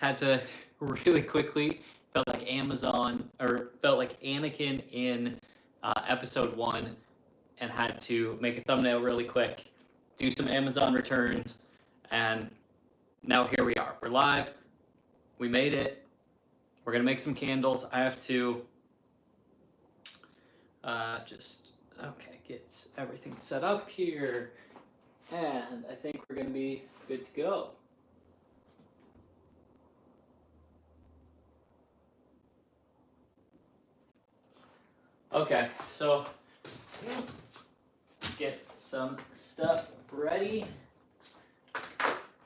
had to really quickly, felt like Amazon, or felt like Anakin in episode 1, and had to make a thumbnail really quick, do some Amazon returns, and now here we are. We're live. We made it. We're gonna make some candles. I have to get everything set up here, and I think we're gonna be good to go. Okay, so get some stuff ready.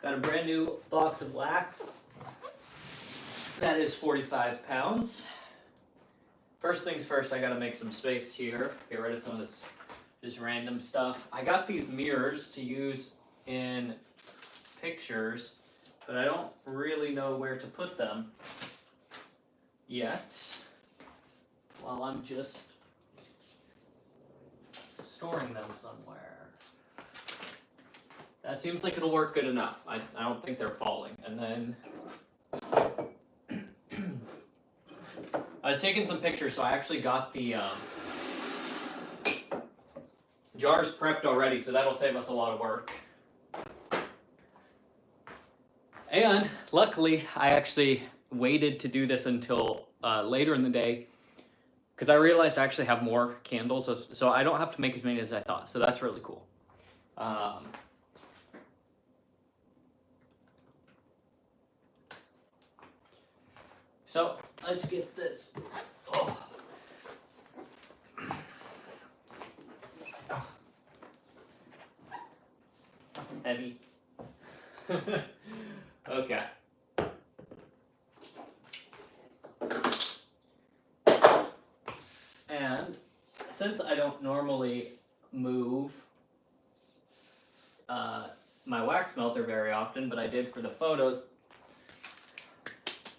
Got a brand new box of wax. That is 45 pounds. First things first, I gotta make some space here. Get rid of some of this just random stuff. I got these mirrors to use in pictures, but I don't really know where to put them yet. While I'm just storing them somewhere. That seems like it'll work good enough. I don't think they're falling. And then I was taking some pictures, so I actually got the jars prepped already, so that'll save us a lot of work. And luckily, I actually waited to do this until later in the day, because I realized I actually have more candles, so I don't have to make as many as I thought, so that's really cool. So let's get this. Oh. Heavy. Okay. And since I don't normally move my wax melter very often, but I did for the photos,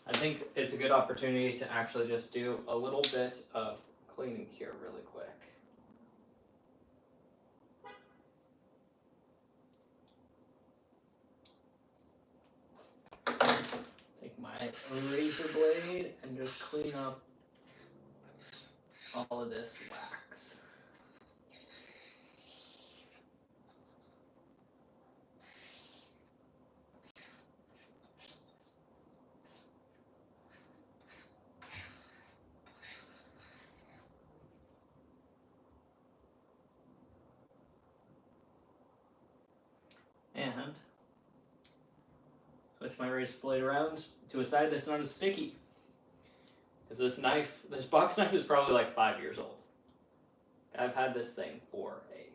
I think it's a good opportunity to actually just do a little bit of cleaning here really quick. Take my razor blade and just clean up all of this wax. And switch my razor blade around to a side that's not as sticky. Because this box knife is probably like 5 years old. I've had this thing for a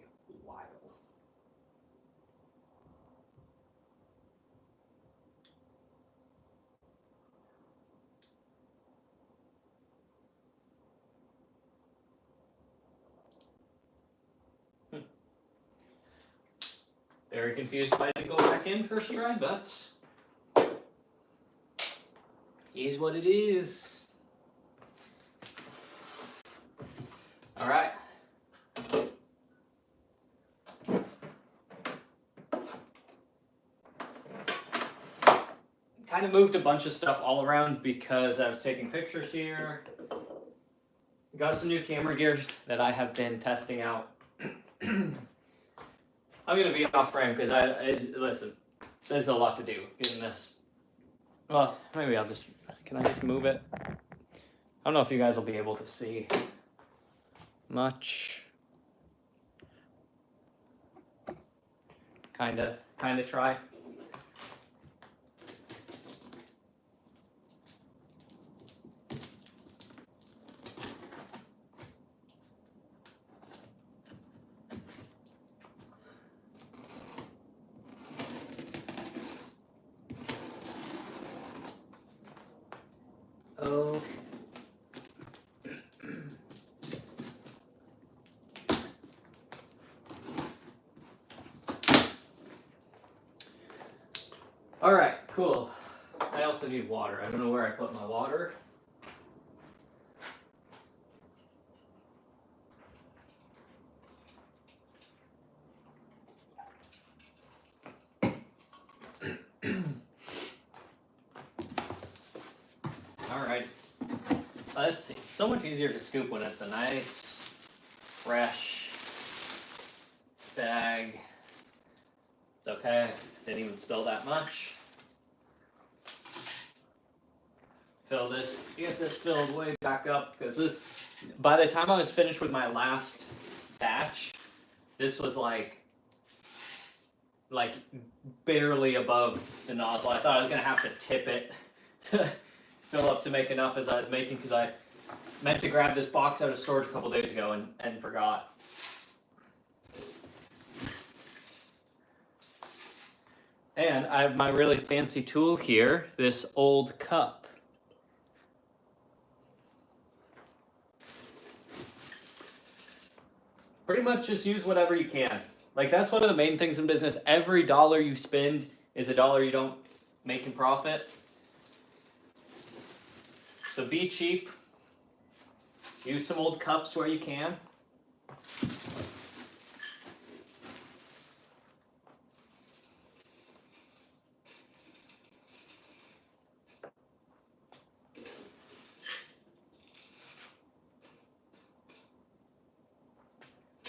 while. Very confused why I didn't go back in first try, but is what it is. All right. Kind of moved a bunch of stuff all around because I was taking pictures here. Got some new camera gear that I have been testing out. I'm gonna be off frame because listen, there's a lot to do getting this. Well, maybe can I just move it? I don't know if you guys will be able to see much. Kinda try. Oh. All right, cool. I also need water. I don't know where I put my water. Alright. Let's see. So much easier to scoop when it's a nice, fresh bag. It's okay. Didn't even spill that much. Fill this, get this filled way back up, because this, by the time I was finished with my last batch, this was like barely above the nozzle. I thought I was gonna have to tip it to fill up to make enough as I was making, because I meant to grab this box out of storage a couple days ago and forgot. And I have my really fancy tool here, this old cup. Pretty much just use whatever you can. Like, that's one of the main things in business. Every dollar you spend is a dollar you don't make in profit. So be cheap. Use some old cups where you can.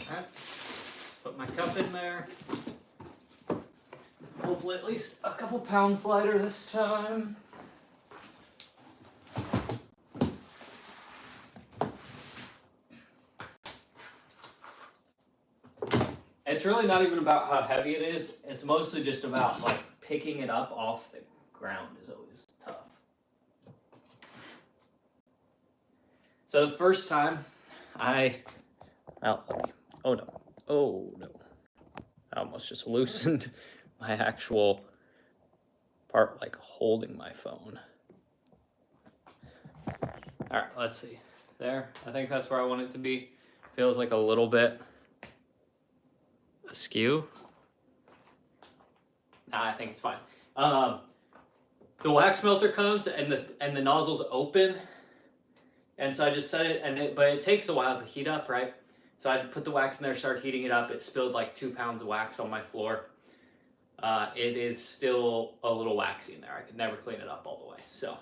Alright, put my cup in there. Hopefully at least a couple pounds lighter this time. It's really not even about how heavy it is. It's mostly just about like picking it up off the ground is always tough. So the first time oh no. I almost just loosened my actual part, like holding my phone. All right, let's see. There, I think that's where I want it to be. Feels like a little bit askew. Nah, I think it's fine. The wax melter comes and the nozzle's open, and so I just set it, but it takes a while to heat up, right? So I put the wax in there, start heating it up. It spilled like 2 pounds of wax on my floor. It is still a little waxy in there. I could never clean it up all the way. So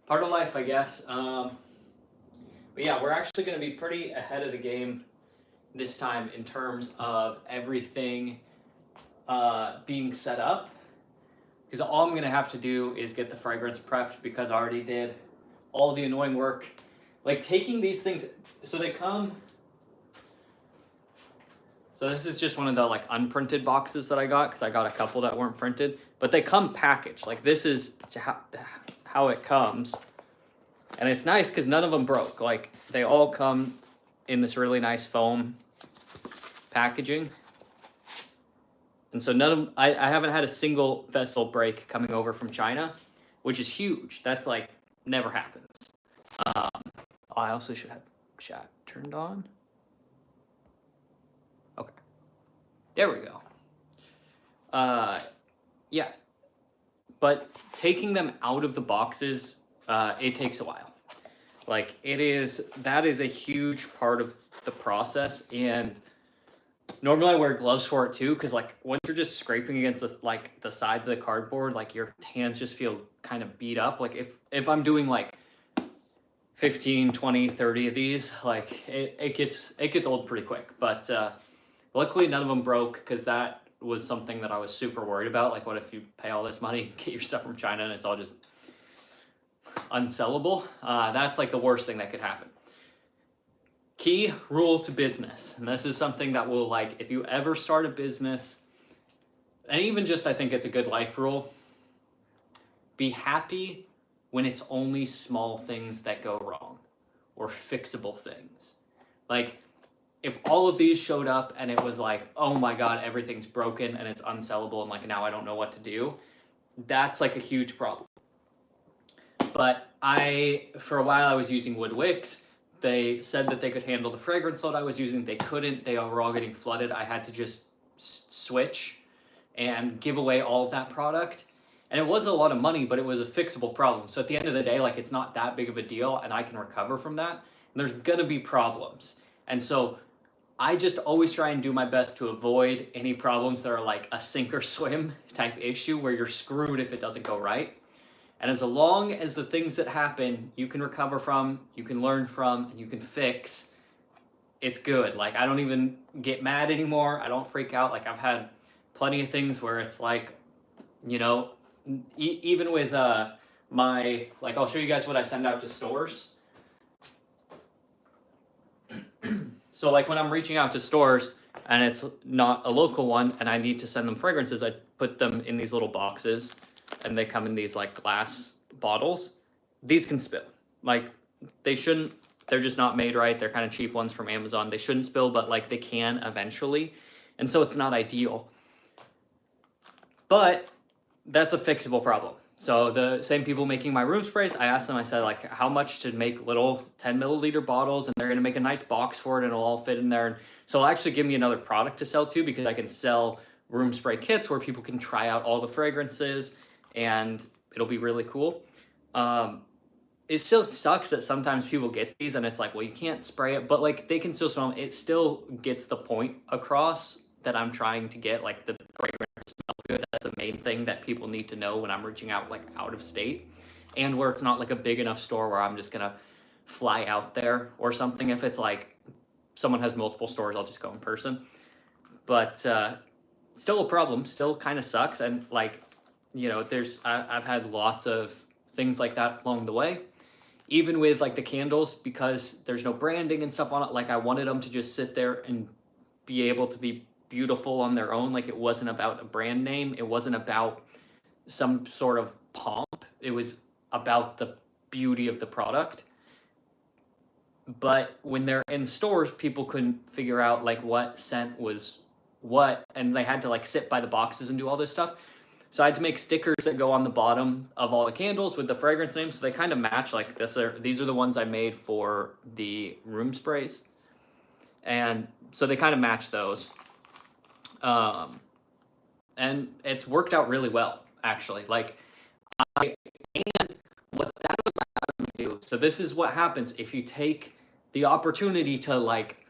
part of life, I guess. But yeah, we're actually going to be pretty ahead of the game this time in terms of everything being set up. Because all I'm going to have to do is get the fragrance prepped, because I already did all the annoying work. Like taking these things, so they come, so this is just one of the like unprinted boxes that I got, because I got a couple that weren't printed, but they come packaged. Like this is how it comes, and it's nice because none of them broke. Like they all come in this really nice foam packaging, and so none of them, I haven't had a single vessel break coming over from China, which is huge. That's like never happens. I also should have chat turned on. Okay. There we go. Yeah. But taking them out of the boxes, it takes a while. Like that is a huge part of the process. And normally I wear gloves for it too, because like once you're just scraping against the sides of the cardboard, like your hands just feel kind of beat up. Like if I'm doing like 15, 20, 30 of these, like it gets old pretty quick. But luckily none of them broke, because that was something that I was super worried about. Like, what if you pay all this money, get your stuff from China, and it's all just unsellable? That's like the worst thing that could happen. Key rule to business, and this is something that will, like, if you ever start a business, and even just, I think it's a good life rule, be happy when it's only small things that go wrong, or fixable things. Like, if all of these showed up and it was like, oh my God, everything's broken and it's unsellable and like now I don't know what to do, that's like a huge problem. But for a while I was using wood wicks. They said that they could handle the fragrance load I was using. They couldn't. They were all getting flooded. I had to just switch and give away all of that product. And it wasn't a lot of money, but it was a fixable problem. So at the end of the day, like, it's not that big of a deal and I can recover from that. And there's gonna be problems. And so I just always try and do my best to avoid any problems that are like a sink or swim type issue where you're screwed if it doesn't go right. And as long as the things that happen you can recover from, you can learn from, and you can fix, it's good. Like, I don't even get mad anymore. I don't freak out. Like, I've had plenty of things where it's like, you know, even with my, like, I'll show you guys what I send out to stores. So like when I'm reaching out to stores and it's not a local one and I need to send them fragrances, I put them in these little boxes and they come in these like glass bottles. These can spill. Like, they shouldn't, they're just not made right. They're kind of cheap ones from Amazon. They shouldn't spill, but like they can eventually. And so it's not ideal. But that's a fixable problem. So the same people making my room sprays, I asked them, I said, like, how much to make little 10 milliliter bottles, and they're going to make a nice box for it and it'll all fit in there. And so it'll actually give me another product to sell to, because I can sell room spray kits where people can try out all the fragrances and it'll be really cool. It still sucks that sometimes people get these and it's like, well, you can't spray it, but like they can still smell them. It still gets the point across that I'm trying to get, like the fragrance smell good. That's the main thing that people need to know when I'm reaching out, like out of state, and where it's not like a big enough store where I'm just gonna fly out there or something. If it's like someone has multiple stores, I'll just go in person. But still a problem, still kind of sucks. And like, you know, I've had lots of things like that along the way. Even with like the candles, because there's no branding and stuff on it, like I wanted them to just sit there and be able to be beautiful on their own. Like, it wasn't about a brand name. It wasn't about some sort of pomp. It was about the beauty of the product. But when they're in stores, people couldn't figure out like what scent was what, and they had to like sit by the boxes and do all this stuff. So I had to make stickers that go on the bottom of all the candles with the fragrance names, so they kind of match. Like these are the ones I made for the room sprays, and so they kind of match those. And it's worked out really well, actually. Like, and what that allowed me to do. So this is what happens if you take the opportunity to like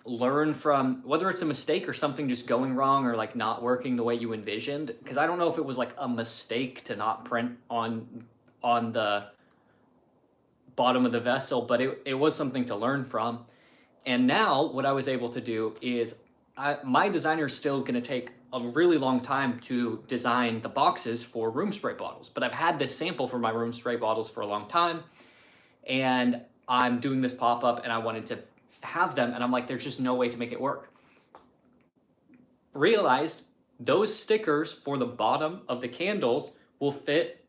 learn from, whether it's a mistake or something just going wrong or like not working the way you envisioned. Because I don't know if it was like a mistake to not print on the bottom of the vessel, but it was something to learn from. And now what I was able to do is my designer is still going to take a really long time to design the boxes for room spray bottles, but I've had this sample for my room spray bottles for a long time, and I'm doing this pop-up and I wanted to have them, and I'm like, there's just no way to make it work. Realized those stickers for the bottom of the candles will fit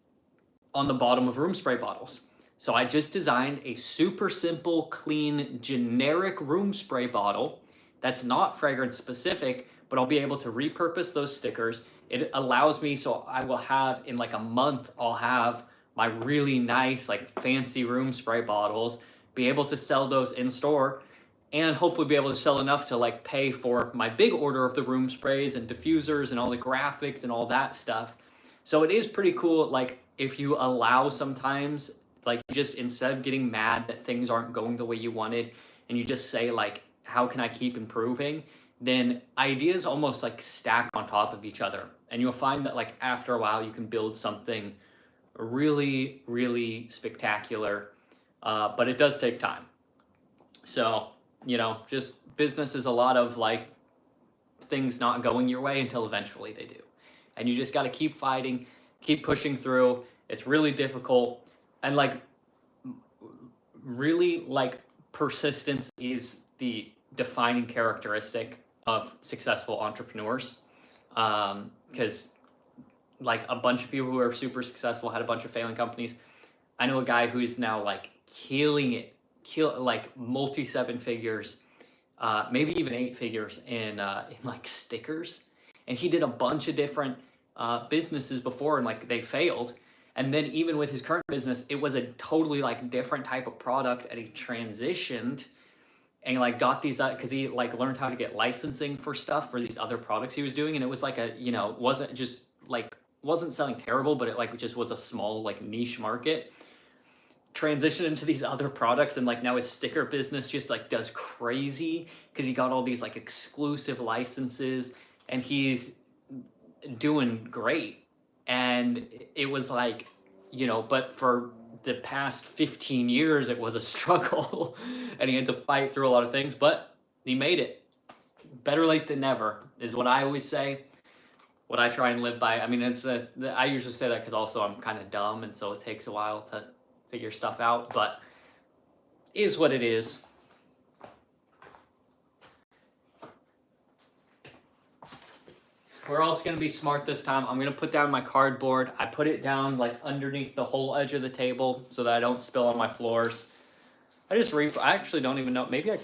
on the bottom of room spray bottles. So I just designed a super simple, clean, generic room spray bottle that's not fragrance specific, but I'll be able to repurpose those stickers. It allows me, so I will have, in like a month, I'll have my really nice, like fancy room spray bottles, be able to sell those in store, and hopefully be able to sell enough to like pay for my big order of the room sprays and diffusers and all the graphics and all that stuff. So it is pretty cool, like if you allow sometimes, like you just, instead of getting mad that things aren't going the way you wanted, and you just say like, how can I keep improving? Then ideas almost like stack on top of each other. And you'll find that like after a while you can build something really, really spectacular. But it does take time. So, you know, just business is a lot of like things not going your way until eventually they do. And you just got to keep fighting, keep pushing through. It's really difficult. And like, really like persistence is the defining characteristic of successful entrepreneurs. Because like a bunch of people who are super successful had a bunch of failing companies. I know a guy who's now like killing it, like multi 7 figures, maybe even 8 figures in like stickers. And he did a bunch of different businesses before, and like they failed. And then even with his current business, it was a totally like different type of product, and he transitioned and like got these, because he like learned how to get licensing for stuff for these other products he was doing. And it was like a, you know, wasn't selling terrible, but it like just was a small like niche market. Transitioned into these other products, and like now his sticker business just like does crazy because he got all these like exclusive licenses, and he's doing great. And it was like, you know, but for the past 15 years, it was a struggle and he had to fight through a lot of things, but he made it. Better late than never is what I always say, what I try and live by. I mean, I usually say that because also I'm kind of dumb, and so it takes a while to figure stuff out, but is what it is. We're also going to be smart this time. I'm going to put down my cardboard. I put it down like underneath the whole edge of the table so that I don't spill on my floors. I actually don't even know. Maybe I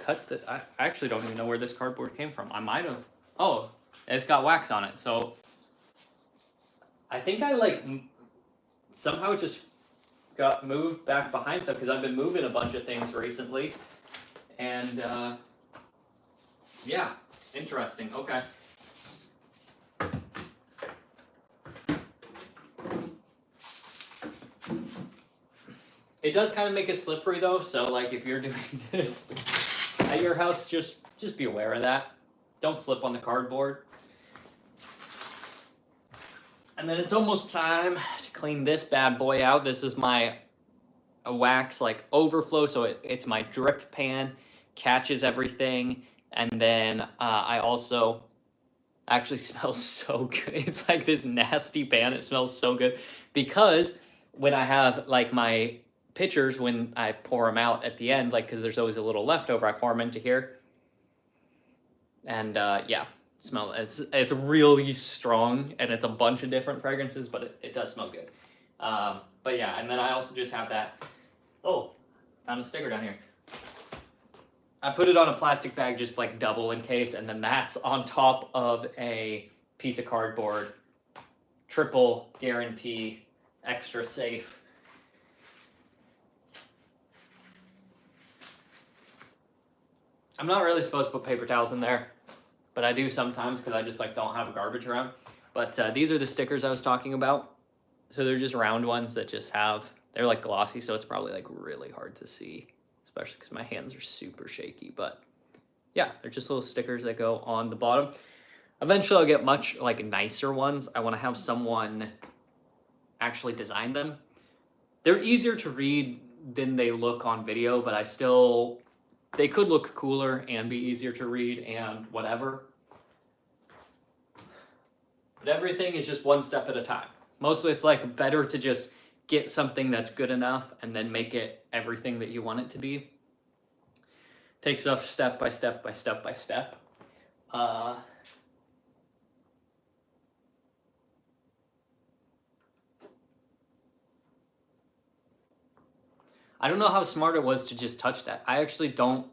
actually don't even know where this cardboard came from. I might have. Oh, it's got wax on it. So I think I like somehow it just got moved back behind stuff because I've been moving a bunch of things recently. And yeah, interesting. Okay. It does kind of make it slippery though, so like if you're doing this at your house, just be aware of that. Don't slip on the cardboard. And then it's almost time to clean this bad boy out. This is my wax like overflow, so it's my drip pan, catches everything, and then I also actually smells so good. It's like this nasty pan. It smells so good because when I have like my pitchers, when I pour them out at the end, like because there's always a little leftover, I pour them into here, and yeah, smell it's really strong, and it's a bunch of different fragrances, but it does smell good. But yeah, and then I also just have that. Oh, found a sticker down here. I put it on a plastic bag just like double in case, and then that's on top of a piece of cardboard. Triple guarantee, extra safe. I'm not really supposed to put paper towels in there, but I do sometimes because I just like don't have garbage around. But these are the stickers I was talking about. So they're just round ones that just they're like glossy, so it's probably like really hard to see, especially because my hands are super shaky. But yeah, they're just little stickers that go on the bottom. Eventually I'll get much like nicer ones. I want to have someone actually design them. They're easier to read than they look on video, but they could look cooler and be easier to read and whatever. But everything is just one step at a time. Mostly it's like better to just get something that's good enough and then make it everything that you want it to be. Take stuff step by step by step by step. I don't know how smart it was to just touch that. I actually don't.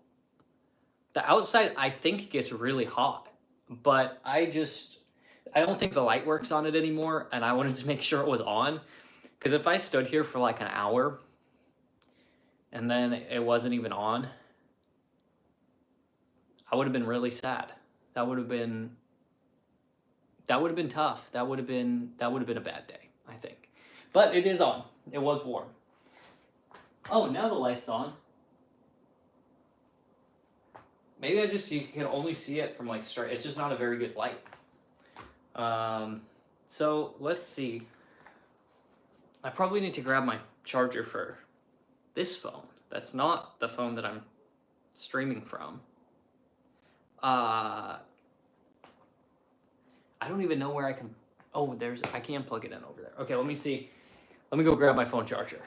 The outside, I think, gets really hot, but I don't think the light works on it anymore, and I wanted to make sure it was on, because if I stood here for like an hour and then it wasn't even on, I would have been really sad. That would have been tough. That would have been a bad day, I think. But it is on. It was warm. Oh, now the light's on. Maybe you can only see it from like straight. It's just not a very good light. So let's see. I probably need to grab my charger for this phone. That's not the phone that I'm streaming from. I don't even know where I can. Oh, I can plug it in over there. Okay, let me see. Let me go grab my phone charger.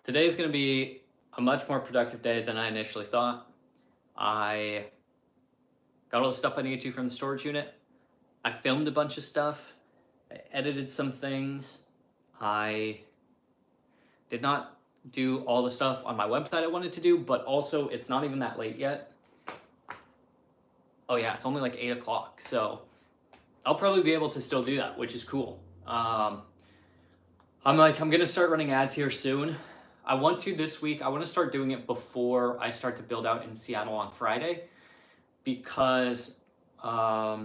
Today's going to be a much more productive day than I initially thought. I got all the stuff I needed to from the storage unit. I filmed a bunch of stuff. I edited some things. I did not do all the stuff on my website I wanted to do, but also it's not even that late yet. Oh yeah, it's only like 8 o'clock, so I'll probably be able to still do that, which is cool. I'm gonna start running ads here soon. I want to this week. I want to start doing it before I start to build out in Seattle on Friday, because I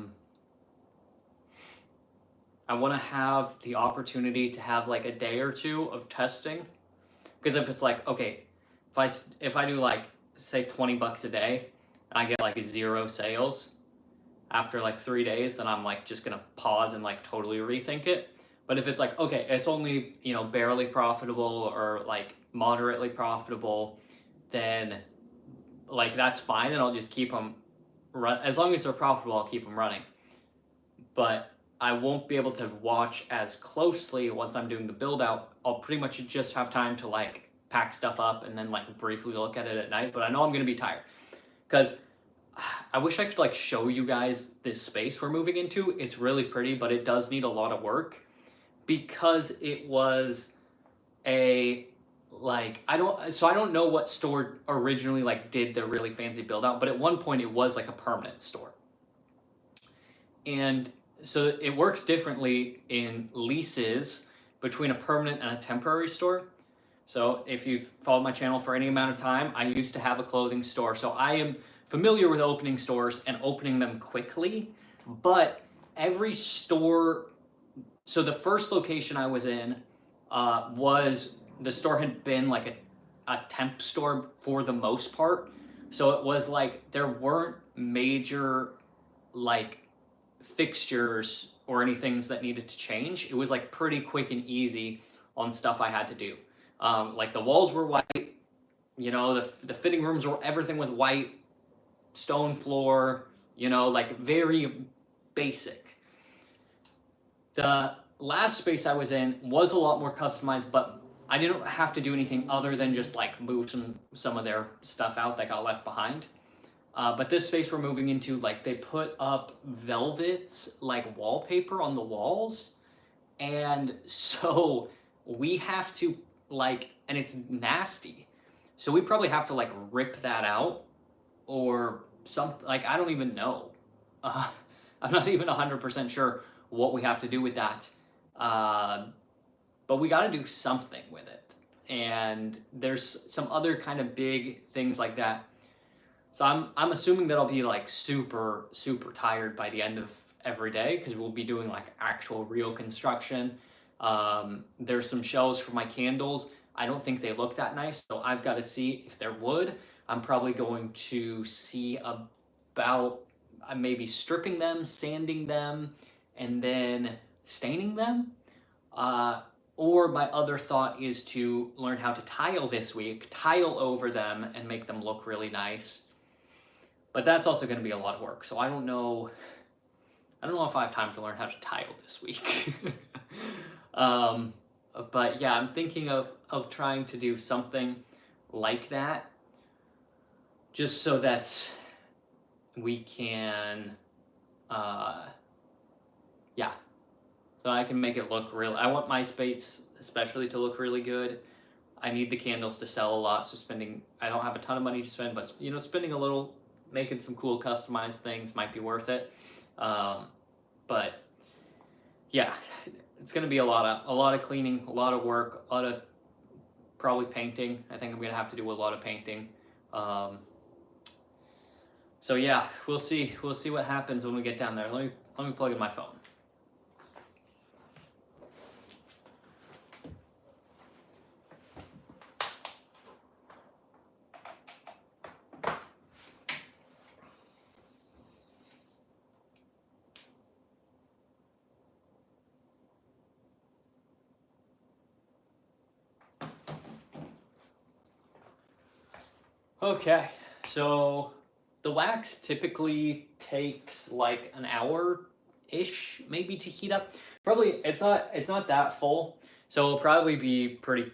I want to have the opportunity to have like a day or two of testing. Because if it's like, okay, if I do like, say, $20 a day, and I get like 0 sales after like 3 days, then I'm like just gonna pause and like totally rethink it. But if it's like, okay, it's only, you know, barely profitable or like moderately profitable, then like that's fine, and I'll just keep them run. As long as they're profitable, I'll keep them running. But I won't be able to watch as closely once I'm doing the build out. I'll pretty much just have time to like pack stuff up and then like briefly look at it at night. But I know I'm gonna be tired because I wish I could like show you guys this space we're moving into. It's really pretty, but it does need a lot of work because it was a like I don't know what store originally like did the really fancy build out, but at one point it was like a permanent store. And so it works differently in leases between a permanent and a temporary store. So if you've followed my channel for any amount of time, I used to have a clothing store. So I am familiar with opening stores and opening them quickly, but every store, so the first location I was in was, the store had been like a temp store for the most part. So it was like, there weren't major like fixtures or anything that needed to change. It was like pretty quick and easy on stuff I had to do. Like the walls were white, you know, the fitting rooms were, everything was white, stone floor, you know, like very basic. The last space I was in was a lot more customized, but I didn't have to do anything other than just like move some of their stuff out that got left behind. But this space we're moving into, like they put up velvets like wallpaper on the walls, and so we have to like, and it's nasty, so we probably have to like rip that out or something. Like I don't even know. I'm not even 100% sure what we have to do with that. But we got to do something with it, and there's some other kind of big things like that. So I'm assuming that I'll be like super tired by the end of every day because we'll be doing like actual real construction. There's some shelves for my candles. I don't think they look that nice, so I've got to see if they're wood. I'm probably going to see about maybe stripping them, sanding them, and then staining them. Or my other thought is to learn how to tile this week, tile over them and make them look really nice. But that's also going to be a lot of work. So I don't know if I have time to learn how to tile this week. But yeah, I'm thinking of trying to do something like that, just so that we can, yeah, so I can make it look real. I want my space especially to look really good. I need the candles to sell a lot, so I don't have a ton of money to spend, but you know, spending a little, making some cool customized things might be worth it. But yeah, it's gonna be a lot of cleaning, a lot of work, a lot of probably painting. I think I'm gonna have to do a lot of painting. So yeah, we'll see what happens when we get down there. Let me plug in my phone. Okay, so the wax typically takes like an hour-ish maybe to heat up. Probably it's not that full, so it'll probably be pretty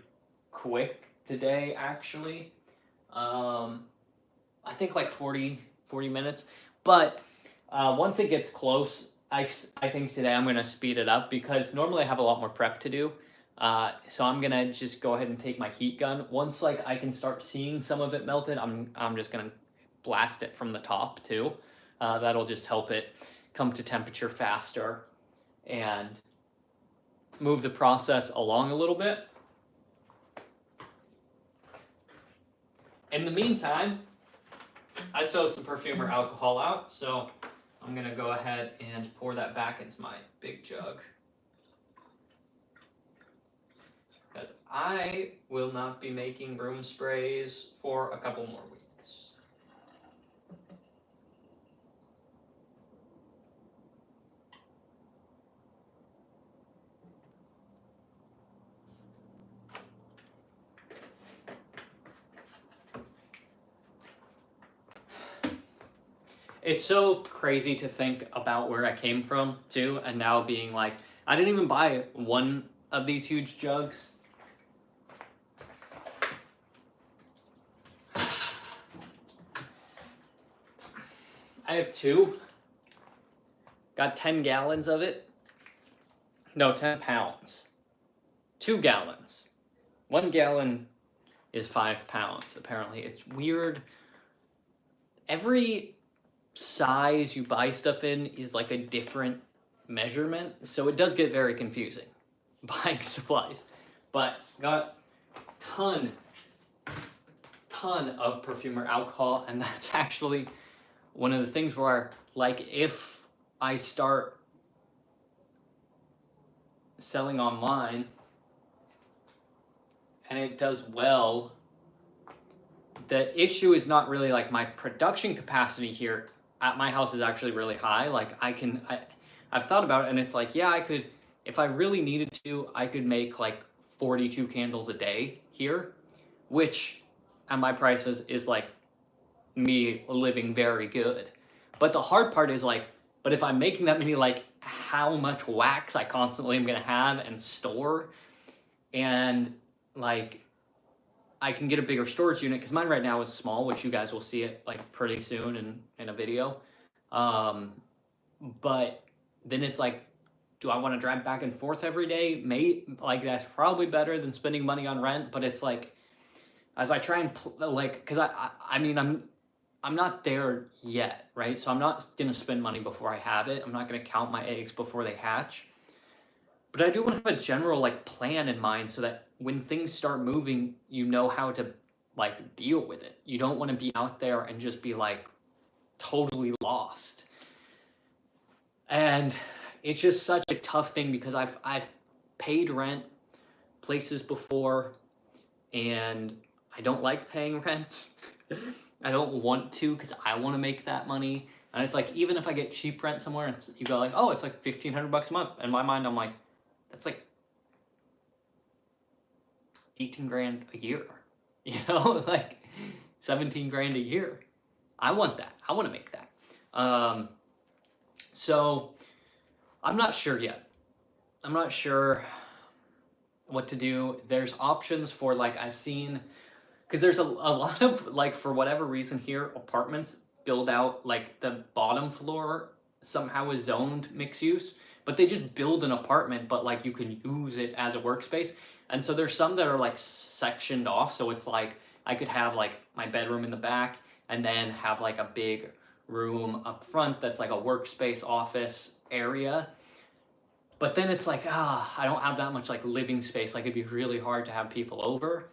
quick today actually. I think like 40 minutes. But once it gets close, I think today I'm gonna speed it up because normally I have a lot more prep to do. So I'm gonna just go ahead and take my heat gun. Once like I can start seeing some of it melted, I'm just gonna blast it from the top too. That'll just help it come to temperature faster and move the process along a little bit. In the meantime, I still have some perfume or alcohol out, so I'm gonna go ahead and pour that back into my big jug. because I will not be making room sprays for a couple more weeks. It's so crazy to think about where I came from too, and now being like, I didn't even buy one of these huge jugs. I have two. Got 10 gallons of it. No, 10 pounds. 2 gallons. 1 gallon is 5 pounds, apparently. It's weird. Every size you buy stuff in is like a different measurement, so it does get very confusing buying supplies. But got ton of perfume or alcohol, and that's actually one of the things where, like, if I start selling online and it does well, the issue is not really like my production capacity here at my house is actually really high. Like I've thought about it, and it's like, yeah, I could, if I really needed to, I could make like 42 candles a day here, which at my prices is like me living very good. But the hard part is like, but if I'm making that many, like how much wax I constantly am gonna have and store, and like I can get a bigger storage unit because mine right now is small, which you guys will see it like pretty soon in a video. But then it's like, do I want to drive back and forth every day? Like that's probably better than spending money on rent. But it's like, as I try and like, because I mean I'm not there yet, right? So I'm not gonna spend money before I have it. I'm not gonna count my eggs before they hatch. But I do want to have a general like plan in mind so that when things start moving, you know how to like deal with it. You don't want to be out there and just be like totally lost. And it's just such a tough thing because I've paid rent places before, and I don't like paying rent. I don't want to because I want to make that money. And it's like, even if I get cheap rent somewhere, you go like, oh, it's like $1,500 a month. In my mind, I'm like, that's like 18 grand a year, you know, like 17 grand a year. I want that. I want to make that. So I'm not sure yet. I'm not sure what to do. There's options for like, I've seen, because there's a lot of like, for whatever reason here, apartments build out like the bottom floor somehow is zoned mixed use, but they just build an apartment, but like you can use it as a workspace. And so there's some that are like sectioned off. So it's like I could have like my bedroom in the back and then have like a big room up front that's like a workspace office area. But then it's like, I don't have that much like living space. Like it'd be really hard to have people over.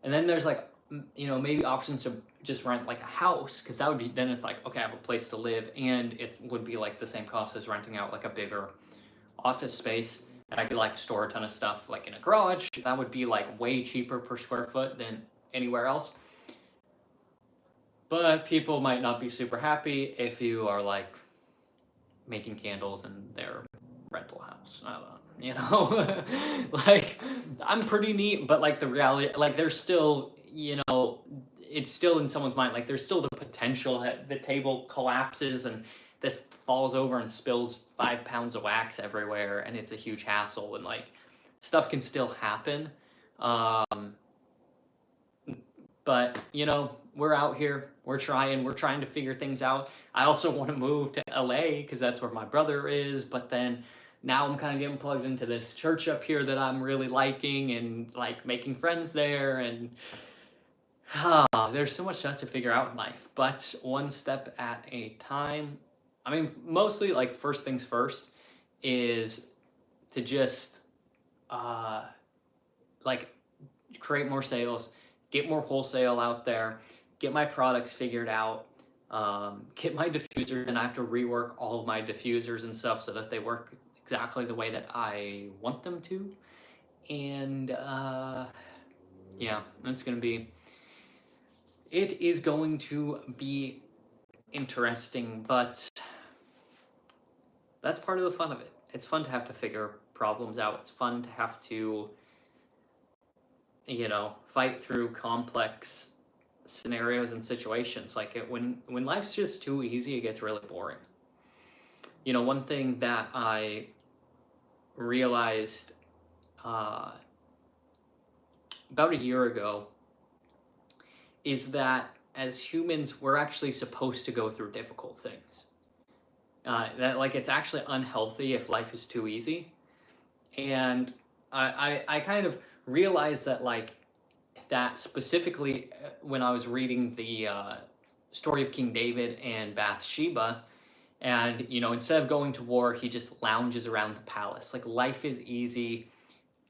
And then there's like, you know, maybe options to just rent like a house, because that would be, then it's like, okay, I have a place to live, and it would be like the same cost as renting out like a bigger office space. And I could like store a ton of stuff like in a garage. That would be like way cheaper per square foot than anywhere else. But people might not be super happy if you are like making candles in their rental house. I don't know, you know, like I'm pretty neat, but like the reality, like there's still, you know, it's still in someone's mind. Like there's still the potential that the table collapses and this falls over and spills 5 pounds of wax everywhere, and it's a huge hassle, and like stuff can still happen. But you know, we're out here, we're trying to figure things out. I also want to move to LA because that's where my brother is, but then now I'm kind of getting plugged into this church up here that I'm really liking and like making friends there, and there's so much stuff to figure out in life, but one step at a time. I mean, mostly like first things first is to just like create more sales, get more wholesale out there, get my products figured out, get my diffusers, and I have to rework all of my diffusers and stuff so that they work exactly the way that I want them to. And yeah, it is going to be interesting, but that's part of the fun of it. It's fun to have to figure problems out. It's fun to have to, fight through complex scenarios and situations. Like when life's just too easy, it gets really boring. One thing that I realized about a year ago is that as humans, we're actually supposed to go through difficult things. That like it's actually unhealthy if life is too easy. And I kind of realized that that specifically when I was reading the story of King David and Bathsheba, and instead of going to war, he just lounges around the palace. Like life is easy,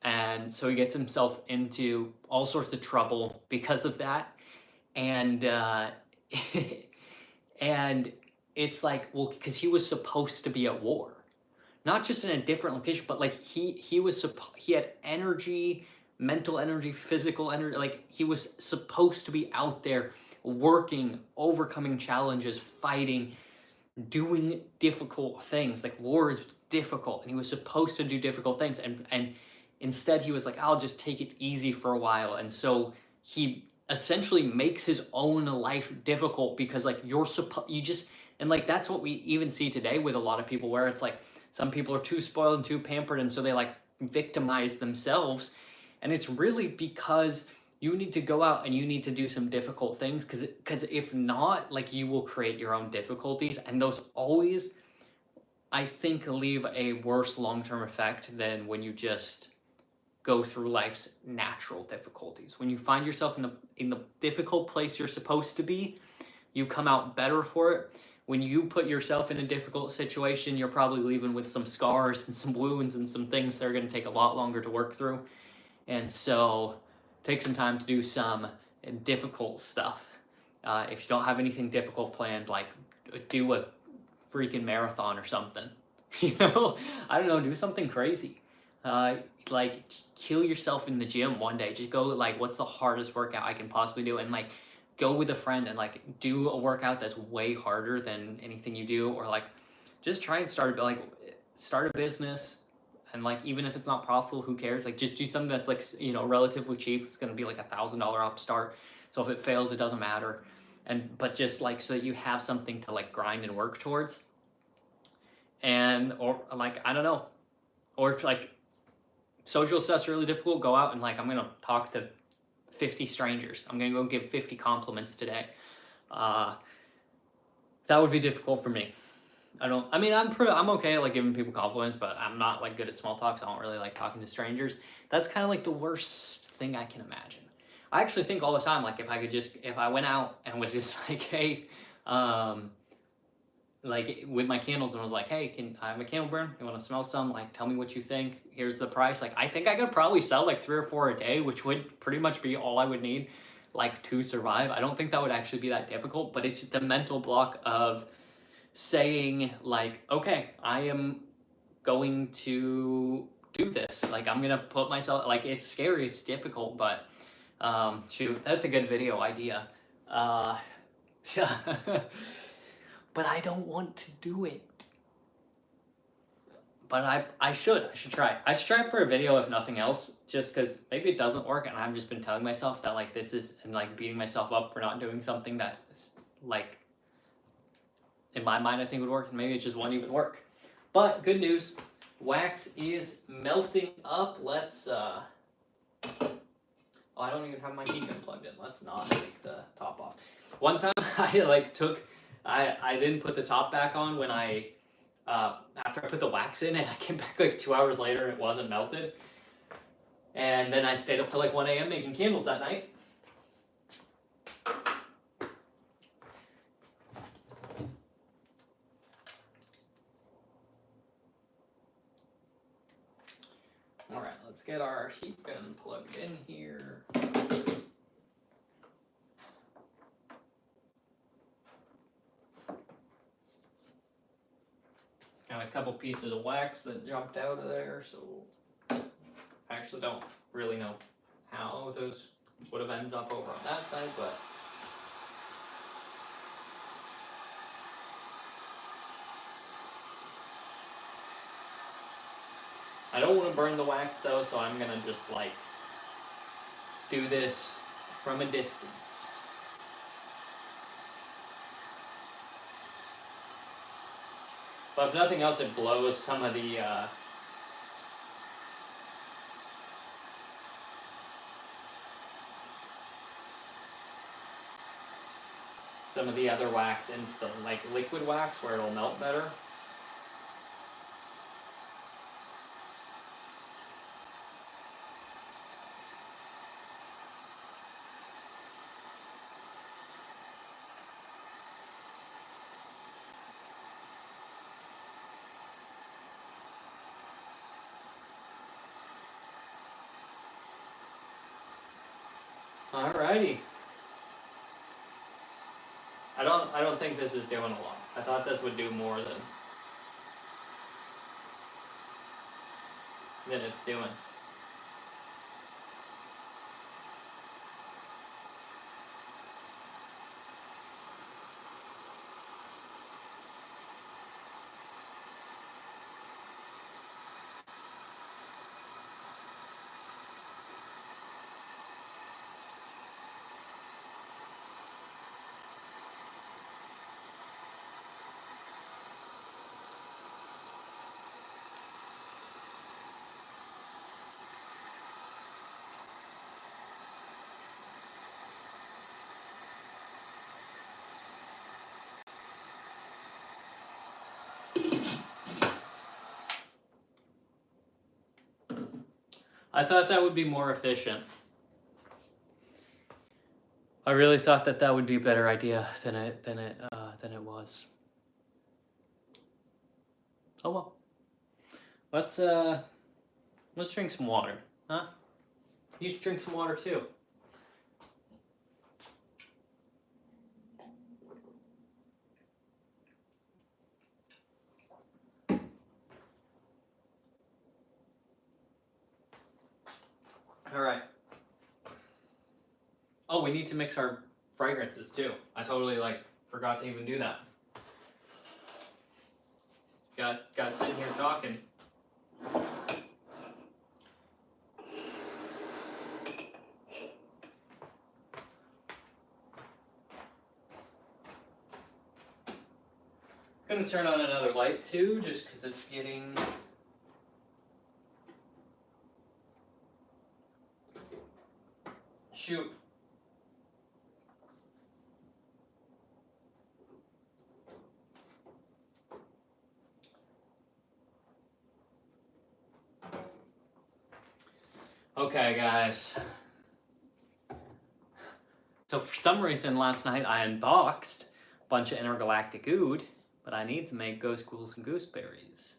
and so he gets himself into all sorts of trouble because of that. And and it's like, well, because he was supposed to be at war, not just in a different location, but like he had energy, mental energy, physical energy. Like he was supposed to be out there working, overcoming challenges, fighting, doing difficult things. Like war is difficult, and he was supposed to do difficult things, and instead he was like, I'll just take it easy for a while. And so he essentially makes his own life difficult because like and like that's what we even see today with a lot of people, where it's like some people are too spoiled and too pampered, and so they like victimize themselves. And it's really because you need to go out and you need to do some difficult things, because if not, like you will create your own difficulties, and those always, I think, leave a worse long-term effect than when you just go through life's natural difficulties. When you find yourself in the difficult place you're supposed to be, you come out better for it. When you put yourself in a difficult situation, you're probably leaving with some scars and some wounds and some things that are going to take a lot longer to work through. And so take some time to do some difficult stuff. If you don't have anything difficult planned, like do a freaking marathon or something. I don't know, do something crazy. Like kill yourself in the gym one day. Just go like, what's the hardest workout I can possibly do? And like go with a friend and like do a workout that's way harder than anything you do. Or like just try and start a business. And like, even if it's not profitable, who cares? Like just do something that's like, relatively cheap. It's going to be like $1,000 upstart. So if it fails, it doesn't matter. But just like, so that you have something to like grind and work towards. Or like, I don't know. Or like social stuff's really difficult. Go out and like, I'm going to talk to 50 strangers. I'm going to go give 50 compliments today. That would be difficult for me. I'm okay at like giving people compliments, but I'm not like good at small talk, so I don't really like talking to strangers. That's kind of like the worst thing I can imagine. I actually think all the time, like if I went out and was just like, hey, like with my candles, and was like, hey, can I have a candle burn? You want to smell some? Like, tell me what you think. Here's the price. Like, I think I could probably sell like 3 or 4 a day, which would pretty much be all I would need, like, to survive. I don't think that would actually be that difficult, but it's the mental block of saying like, okay, I am going to do this. Like, I'm gonna put myself, like, it's scary, it's difficult, but shoot, that's a good video idea. Yeah. But I don't want to do it. But I should try. I should try it for a video, if nothing else, just because maybe it doesn't work, and I've just been telling myself that like this is, and like beating myself up for not doing something that is, like, in my mind I think would work, and maybe it just won't even work. But good news, wax is melting up. Let's oh, I don't even have my heat gun plugged in. Let's not take the top off. One time I didn't put the top back on when I after I put the wax in, and I came back like 2 hours later and it wasn't melted. And then I stayed up till like 1 a.m. making candles that night. All right, let's get our heat gun plugged in here. Got a couple pieces of wax that jumped out of there, so actually actually don't really know how those would have ended up over on that side, but I don't want to burn the wax though, so I'm gonna just like do this from a distance. But if nothing else, it blows some of the other wax into the like liquid wax where it'll melt better. Alrighty. I don't think this is doing a lot. I thought this would do more than it's doing. I thought that would be more efficient. I really thought that would be a better idea than it was. Oh well. Let's drink some water, huh? You should drink some water too. All right. Oh, we need to mix our fragrances too. I totally forgot to even do that. Got sitting here talking. Gonna turn on another light too, just because it's getting shoot. Okay, guys. So for some reason last night I unboxed a bunch of intergalactic oud, but I need to make ghost ghouls and gooseberries.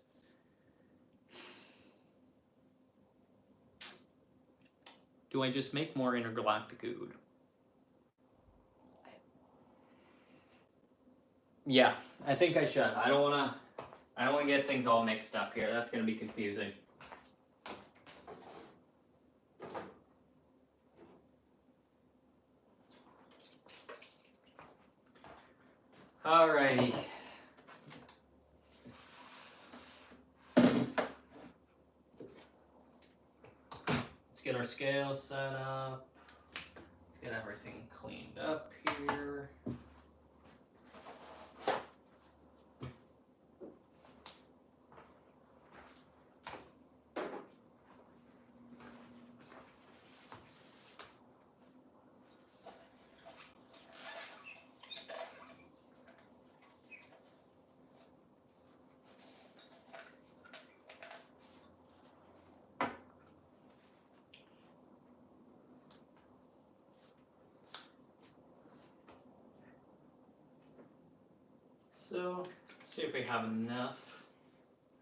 Do I just make more intergalactic oud? Yeah, I think I should. I don't wanna get things all mixed up here. That's gonna be confusing. Alrighty. Let's get our scale set up. Let's get everything cleaned up here. So, let's see if we have enough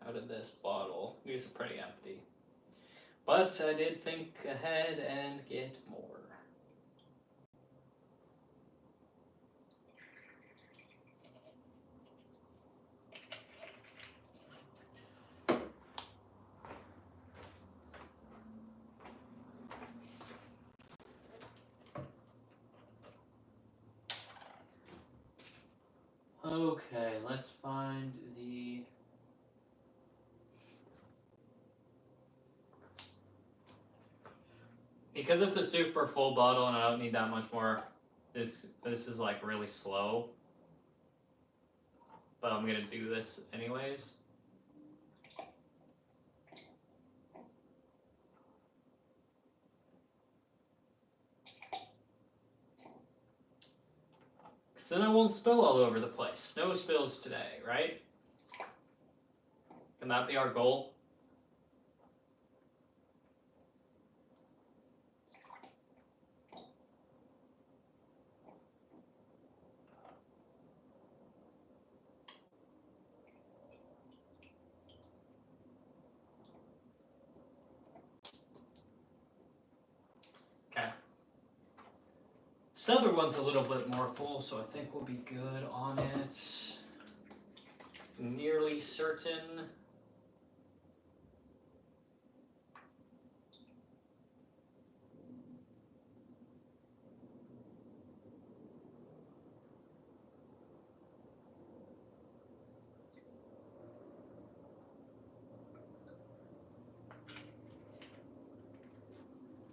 out of this bottle. These are pretty empty. But I did think ahead and get more. Okay, let's find the... Because it's a super full bottle and I don't need that much more, this is like really slow. But I'm gonna do this anyways. Because then I won't spill all over the place. No spills today, right? Can that be our goal? Okay. This other one's a little bit more full, so I think we'll be good on it. Nearly certain.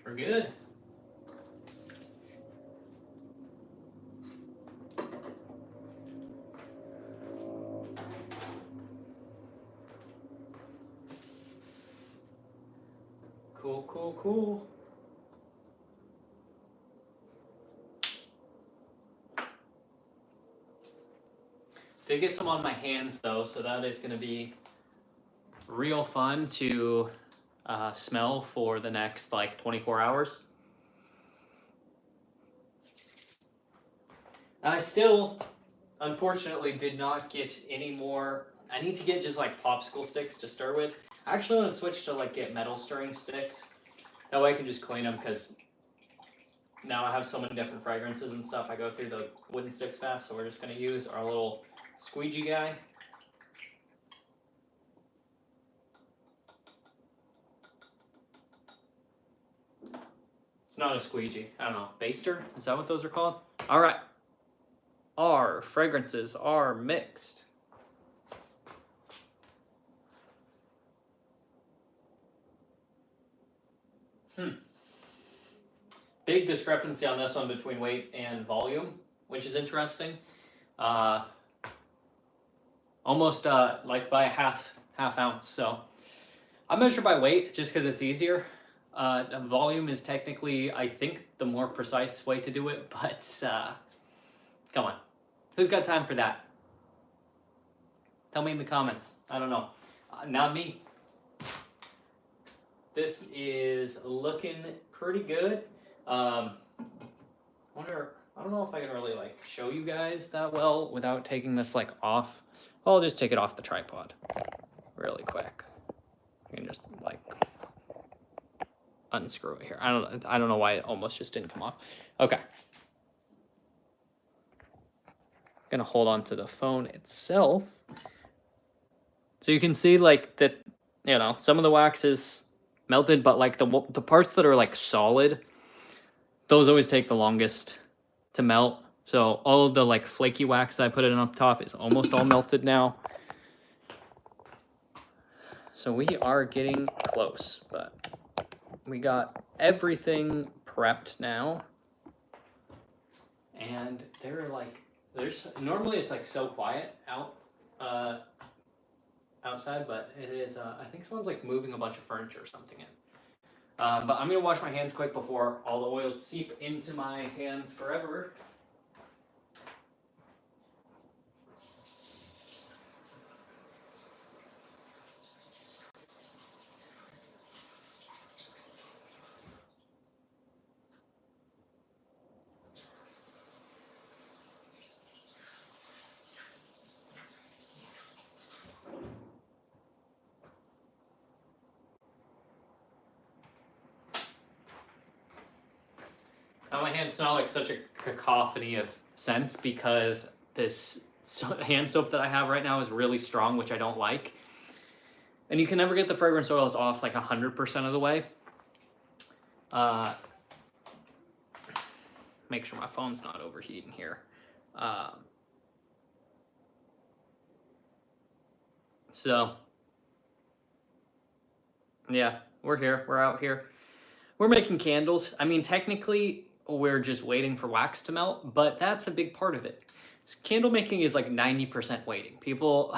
We're good. Cool, cool, cool. Did get some on my hands though, so that is going to be real fun to smell for the next like 24 hours. I still, unfortunately, did not get any more. I need to get just like popsicle sticks to stir with. I actually want to switch to like get metal stirring sticks. That way I can just clean them because now I have so many different fragrances and stuff. I go through the wooden sticks fast, so we're just going to use our little squeegee guy. It's not a squeegee. I don't know. Baster? Is that what those are called? All right. Our fragrances are mixed. Big discrepancy on this one between weight and volume, which is interesting. Almost like by a half ounce. So I measure by weight just because it's easier. Volume is technically, I think, the more precise way to do it, but come on. Who's got time for that? Tell me in the comments. I don't know. Not me. This is looking pretty good. I don't know if I can really like show you guys that well without taking this like off. I'll just take it off the tripod really quick. You can just like unscrew it here. I don't know why it almost just didn't come off. Okay. Gonna hold on to the phone itself. So you can see like that, you know, some of the wax is melted, but like the parts that are like solid, those always take the longest to melt. So all of the like flaky wax I put in up top is almost all melted now. So we are getting close, but we got everything prepped now. And they're like, normally it's like so quiet outside, but it is, I think someone's like moving a bunch of furniture or something in. But I'm gonna wash my hands quick before all the oils seep into my hands forever. Now my hands smell like such a cacophony of scents because this hand soap that I have right now is really strong, which I don't like. And you can never get the fragrance oils off like 100% of the way. Make sure my phone's not overheating here. So, yeah, we're here. We're out here. We're making candles. I mean, technically, we're just waiting for wax to melt, but that's a big part of it. Candle making is like 90% waiting. People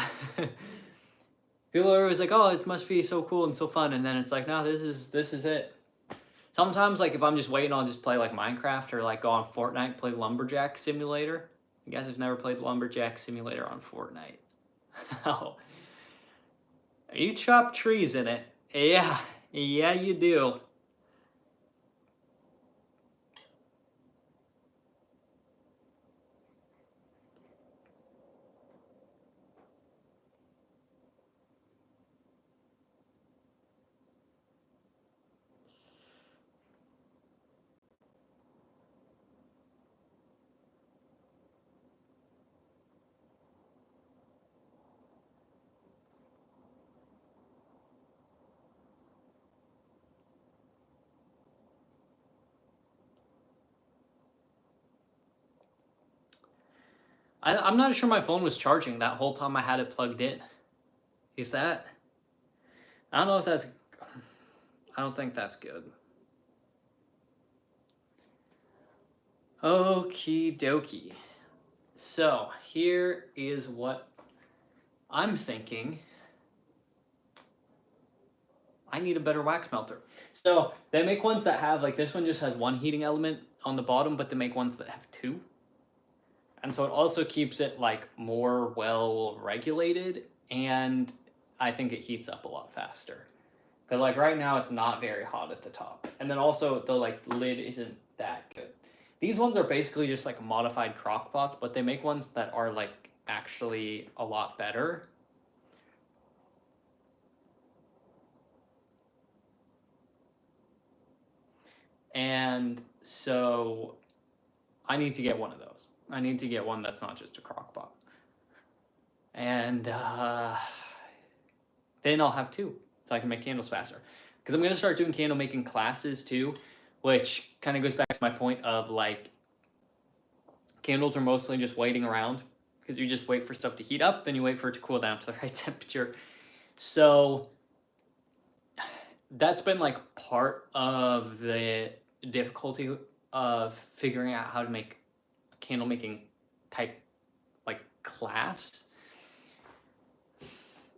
people are always like, "Oh, it must be so cool and so fun," and then it's like, "No, this is it." Sometimes, like if I'm just waiting, I'll just play like Minecraft or like go on Fortnite, play Lumberjack Simulator. You guys have never played Lumberjack Simulator on Fortnite? Oh, you chop trees in it? Yeah, yeah, you do. I'm not sure my phone was charging that whole time I had it plugged in. Is that? I don't know if that's. I don't think that's good. Okie dokie. So here is what I'm thinking. I need a better wax melter. So they make ones that have, like this one just has one heating element on the bottom, but they make ones that have two. And so it also keeps it like more well regulated, and I think it heats up a lot faster. Because like right now it's not very hot at the top. And then also the like lid isn't that good. These ones are basically just like modified crock pots, but they make ones that are like actually a lot better. And so I need to get one of those. I need to get one that's not just a crock pot. And then I'll have two, so I can make candles faster. Because I'm going to start doing candle making classes too, which kind of goes back to my point of like, candles are mostly just waiting around, because you just wait for stuff to heat up, then you wait for it to cool down to the right temperature. So that's been like part of the difficulty of figuring out how to make a candle making type like class.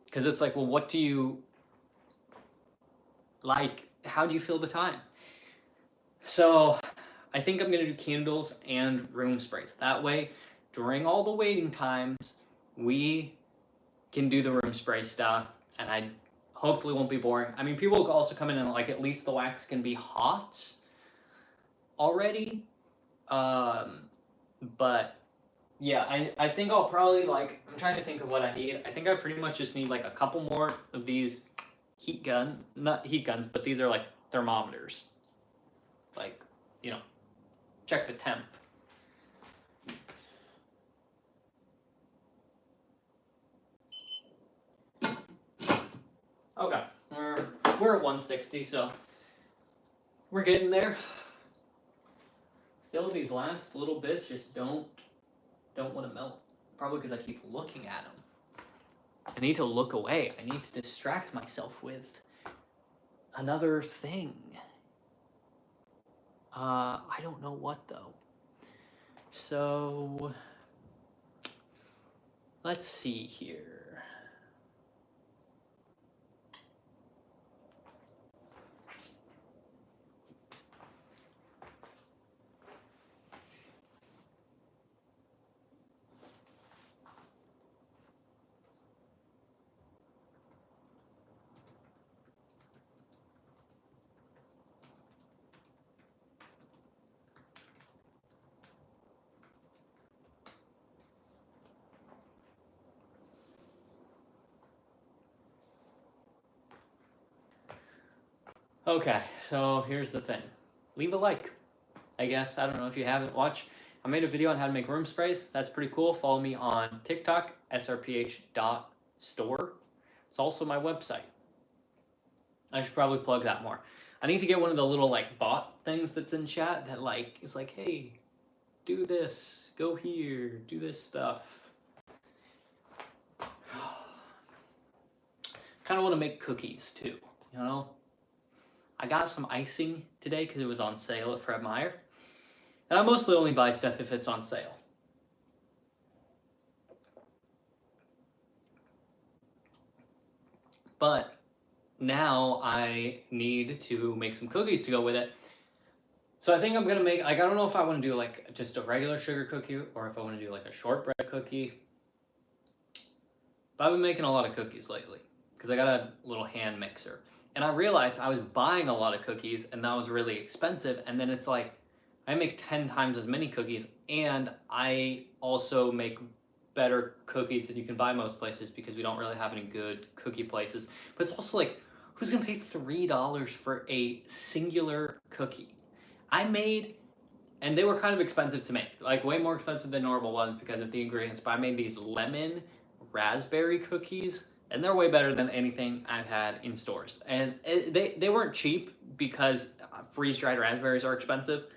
Because it's like, well, what do you like? How do you fill the time? So I think I'm going to do candles and room sprays. That way, during all the waiting times, we can do the room spray stuff, and I hopefully won't be boring. I mean, people will also come in and like at least the wax can be hot already. But yeah, I think I'll probably like, I'm trying to think of what I need. I think I pretty much just need like a couple more of these not heat guns, but these are like thermometers. Like, you know, check the temp. Okay, we're at 160, so we're getting there. Still, these last little bits just don't want to melt. Probably because I keep looking at them. I need to look away. I need to distract myself with another thing. I don't know what though. So let's see here. Okay, so here's the thing. Leave a like, I guess. I don't know if you haven't watched. I made a video on how to make room sprays. That's pretty cool. Follow me on TikTok, srph.store. It's also my website. I should probably plug that more. I need to get one of the little like bot things that's in chat that like is like, hey, do this, go here, do this stuff. kind of want to make cookies too, you know? I got some icing today because it was on sale at Fred Meyer. And I mostly only buy stuff if it's on sale. But now I need to make some cookies to go with it. So I think I'm gonna make, like, I don't know if I want to do like just a regular sugar cookie or if I want to do like a shortbread cookie. But I've been making a lot of cookies lately because I got a little hand mixer. And I realized I was buying a lot of cookies and that was really expensive. And then it's like, I make 10 times as many cookies and I also make better cookies than you can buy most places because we don't really have any good cookie places. But it's also like, who's gonna pay $3 for a singular cookie? I made, and they were kind of expensive to make, like way more expensive than normal ones because of the ingredients, but I made these lemon raspberry cookies and they're way better than anything I've had in stores. And they weren't cheap because freeze-dried raspberries are expensive.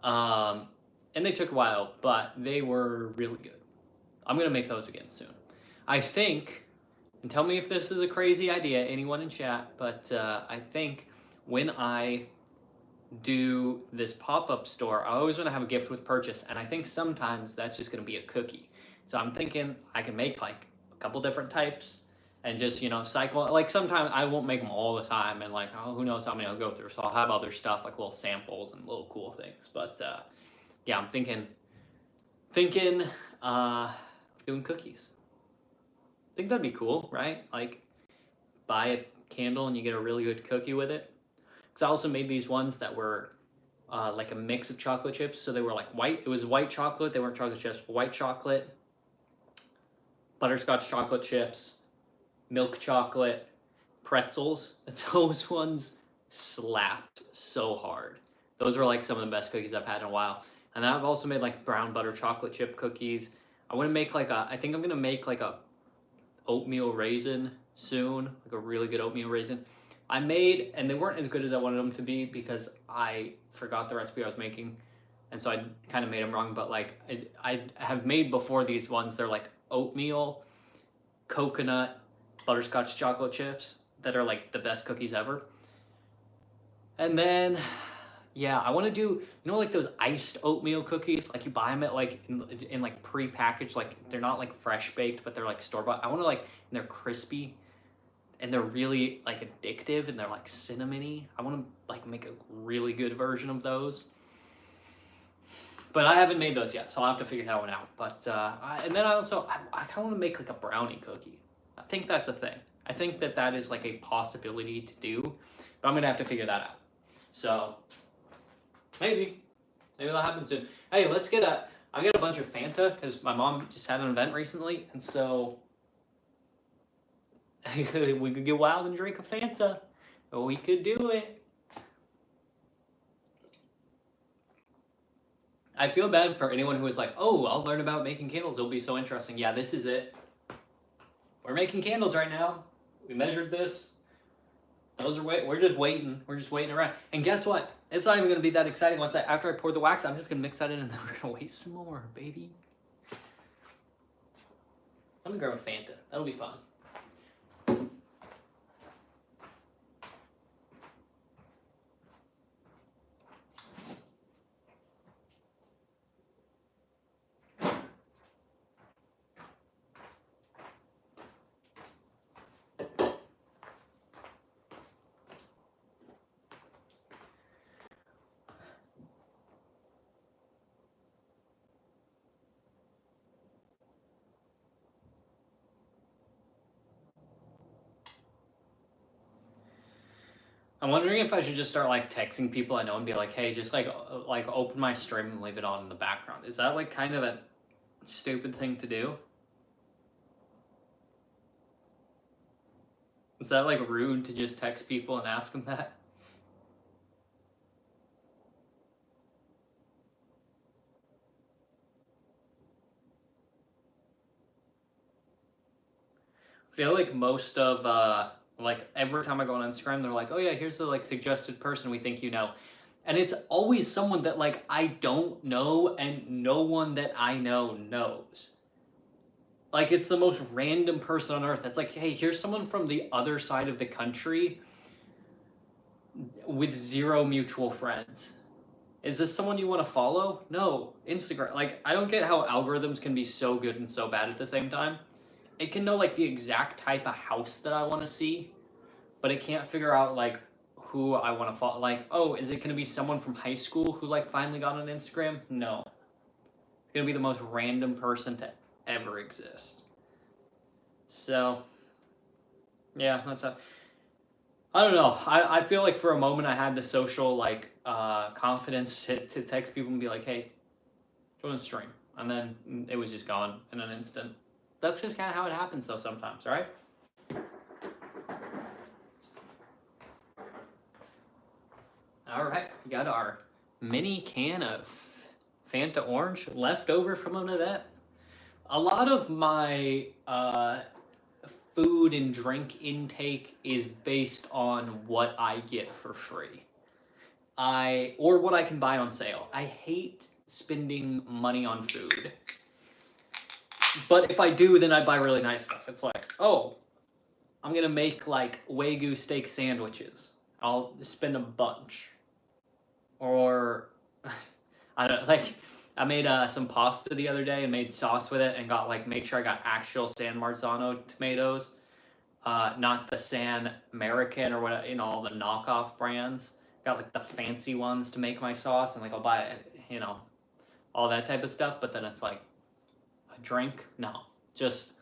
And they took a while, but they were really good. I'm gonna make those again soon. I think, and tell me if this is a crazy idea, anyone in chat, but I think when I do this pop-up store, I always want to have a gift with purchase, and I think sometimes that's just gonna be a cookie. So I'm thinking I can make like a couple different types and just, you know, cycle. Like sometimes I won't make them all the time, and like, oh, who knows how many I'll go through. So I'll have other stuff like little samples and little cool things. But yeah, I'm thinking doing cookies. I think that'd be cool, right? Like buy a candle and you get a really good cookie with it. Because I also made these ones that were like a mix of chocolate chips. So they were like white. It was white chocolate. They weren't chocolate chips, but white chocolate, butterscotch chocolate chips, milk chocolate, pretzels. Those ones slapped so hard. Those were like some of the best cookies I've had in a while. And I've also made like brown butter chocolate chip cookies. I want to make like I think I'm going to make like a oatmeal raisin soon, like a really good oatmeal raisin. I made, and they weren't as good as I wanted them to be because I forgot the recipe I was making. And so I kind of made them wrong, but like I have made before these ones. They're like oatmeal, coconut, butterscotch chocolate chips that are like the best cookies ever. And then, yeah, I want to do, you know, like those iced oatmeal cookies, like you buy them at like in like pre-packaged, like they're not like fresh baked, but they're like store-bought. I want to like, and they're crispy and they're really like addictive and they're like cinnamony. I want to like make a really good version of those. But I haven't made those yet, so I'll have to figure that one out. But and then I kind of want to make like a brownie cookie. I think that's a thing. I think that is like a possibility to do, but I'm gonna have to figure that out. So maybe that'll happen soon. Hey, I got a bunch of Fanta because my mom just had an event recently, and so we could get wild and drink a Fanta. We could do it. I feel bad for anyone who is like, oh, I'll learn about making candles. It'll be so interesting. Yeah, this is it. We're making candles right now. We measured this. We're just waiting. We're just waiting around. And guess what? It's not even going to be that exciting. After I pour the wax, I'm just going to mix that in and then we're going to wait some more, baby. I'm going to grab a Fanta. That'll be fun. I'm wondering if I should just start like texting people I know and be like, hey, just like open my stream and leave it on in the background. Is that like kind of a stupid thing to do? Is that like rude to just text people and ask them that? I feel like most of like every time I go on Instagram, they're like, oh yeah, here's the like suggested person we think you know. And it's always someone that like I don't know and no one that I know knows. Like, it's the most random person on earth. It's like, hey, here's someone from the other side of the country with 0 mutual friends. Is this someone you want to follow? No. Instagram. Like, I don't get how algorithms can be so good and so bad at the same time. It can know, like, the exact type of house that I want to see, but it can't figure out, like, who I want to follow. Like, oh, is it going to be someone from high school who, like, finally got on Instagram? No. It's going to be the most random person to ever exist. So, yeah, that's a... I don't know. I feel like for a moment I had the social, like, confidence to text people and be like, hey, join the stream. And then it was just gone in an instant. That's just kind of how it happens, though, sometimes, right? All right, we got our mini can of Fanta Orange left over from under that. A lot of my food and drink intake is based on what I get for free. Or what I can buy on sale. I hate spending money on food. But if I do, then I buy really nice stuff. It's like, oh, I'm gonna make like Wagyu steak sandwiches. I'll spend a bunch. Or I don't like. I made some pasta the other day and made sauce with it and made sure I got actual San Marzano tomatoes, not the San American or what, all the knockoff brands. Got like the fancy ones to make my sauce, and like I'll buy all that type of stuff. But then it's like a drink, no, just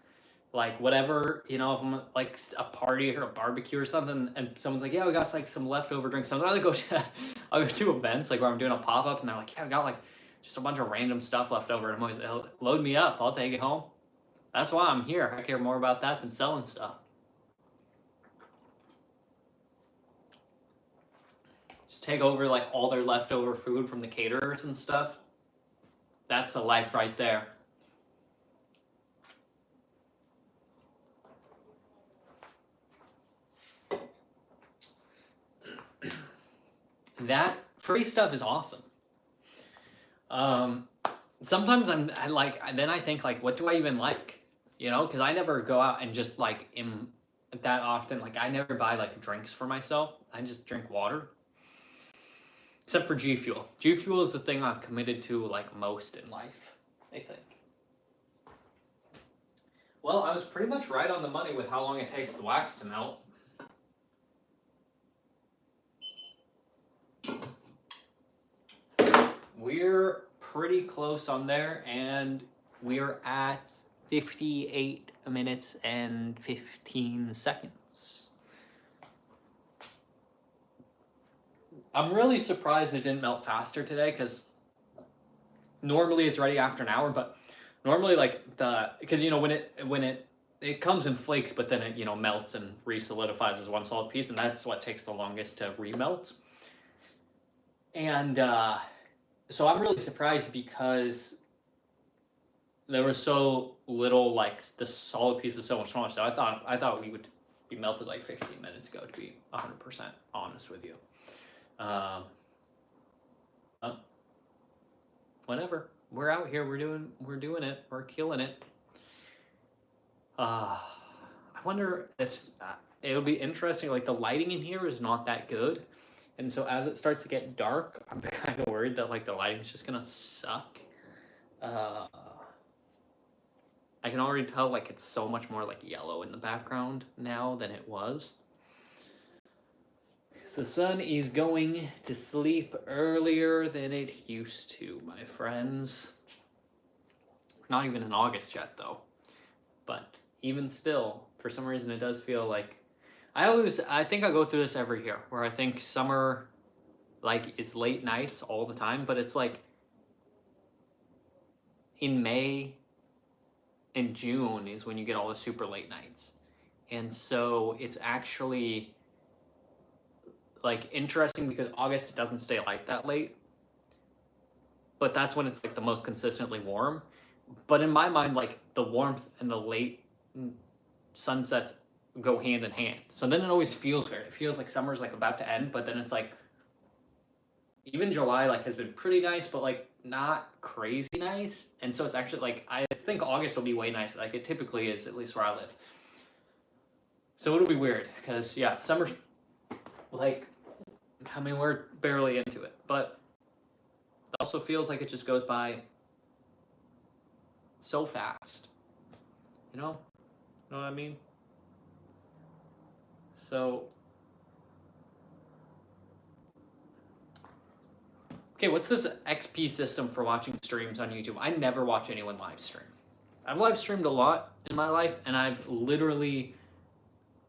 like whatever, if I'm like a party or a barbecue or something, and someone's like, yeah, we got like some leftover drinks. Sometimes I'll go to events like where I'm doing a pop up, and they're like, yeah, we got like just a bunch of random stuff left over, and I'm always, load me up, I'll take it home. That's why I'm here. I care more about that than selling stuff. Just take over like all their leftover food from the caterers and stuff. That's the life right there. That free stuff is awesome. Sometimes I think like, what do I even like? Because I never go out and just like am that often. Like, I never buy like drinks for myself. I just drink water. Except for G Fuel. G Fuel is the thing I've committed to like most in life, I think. Well, I was pretty much right on the money with how long it takes the wax to melt. We're pretty close on there, and we're at 58 minutes and 15 seconds. I'm really surprised it didn't melt faster today, because normally it's ready after an hour, but normally because when it comes in flakes, but then it melts and re-solidifies as one solid piece, and that's what takes the longest to remelt. And so I'm really surprised because there was so little, like the solid piece was so much smaller. So I thought we would be melted like 15 minutes ago, to be 100% honest with you. Whatever. We're out here. We're doing it. We're killing it. I wonder if it'll be interesting. Like, the lighting in here is not that good. And so as it starts to get dark, I'm kind of worried that like the lighting's just gonna suck. I can already tell like it's so much more like yellow in the background now than it was. Because the sun is going to sleep earlier than it used to, my friends. Not even in August yet though. But even still, for some reason it does feel like I think I go through this every year, where I think summer, like, is late nights all the time, but it's like in May and June is when you get all the super late nights. And so it's actually like interesting because August it doesn't stay like that late, but that's when it's like the most consistently warm. But in my mind, like, the warmth and the late sunsets go hand in hand. So then it always feels weird. It feels like summer's like about to end, but then it's like even July like has been pretty nice, but like not crazy nice. And so it's actually like I think August will be way nicer, like it typically is, at least where I live. So it'll be weird because yeah, summer's like, I mean, we're barely into it, but it also feels like it just goes by so fast. You know what I mean? So okay, what's this XP system for watching streams on YouTube? I never watch anyone live stream. I've live streamed a lot in my life, and I've literally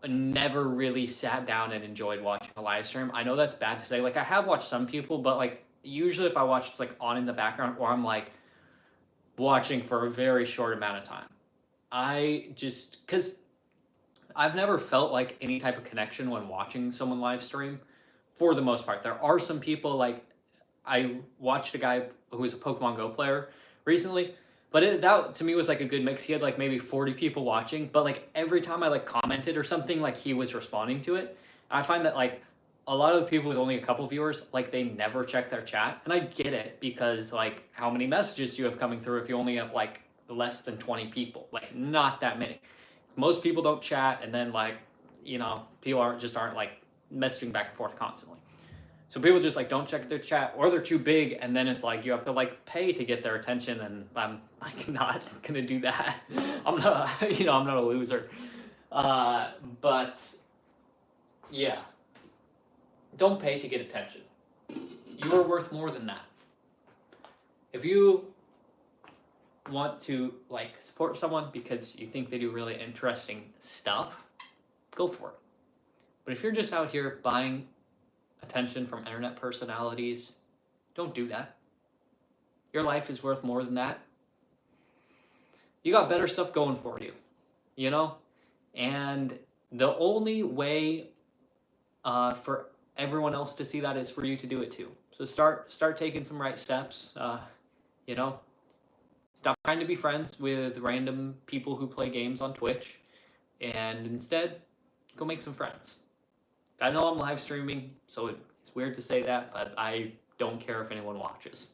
never really sat down and enjoyed watching a live stream. I know that's bad to say. Like, I have watched some people, but like usually if I watch, it's like on in the background, or I'm like watching for a very short amount of time. I just, because I've never felt like any type of connection when watching someone live stream for the most part. There are some people, like I watched a guy who was a Pokemon Go player recently, but that to me was like a good mix. He had like maybe 40 people watching, but like every time I like commented or something, like he was responding to it. I find that like a lot of the people with only a couple viewers, like they never check their chat. And I get it, because like how many messages you have coming through if you only have like less than 20 people, like not that many. Most people don't chat, and then like, you know, people aren't like messaging back and forth constantly. So people just like don't check their chat, or they're too big, and then it's like you have to like pay to get their attention, and I'm like not gonna do that. I'm not, I'm not a loser. But yeah, don't pay to get attention. You are worth more than that. If you want to like support someone because you think they do really interesting stuff, go for it. But if you're just out here buying attention from internet personalities, don't do that. Your life is worth more than that. You got better stuff going for you, you know? And the only way for everyone else to see that is for you to do it too. So start taking some right steps, you know? Stop trying to be friends with random people who play games on Twitch, and instead, go make some friends. I know I'm live streaming, so it's weird to say that, but I don't care if anyone watches.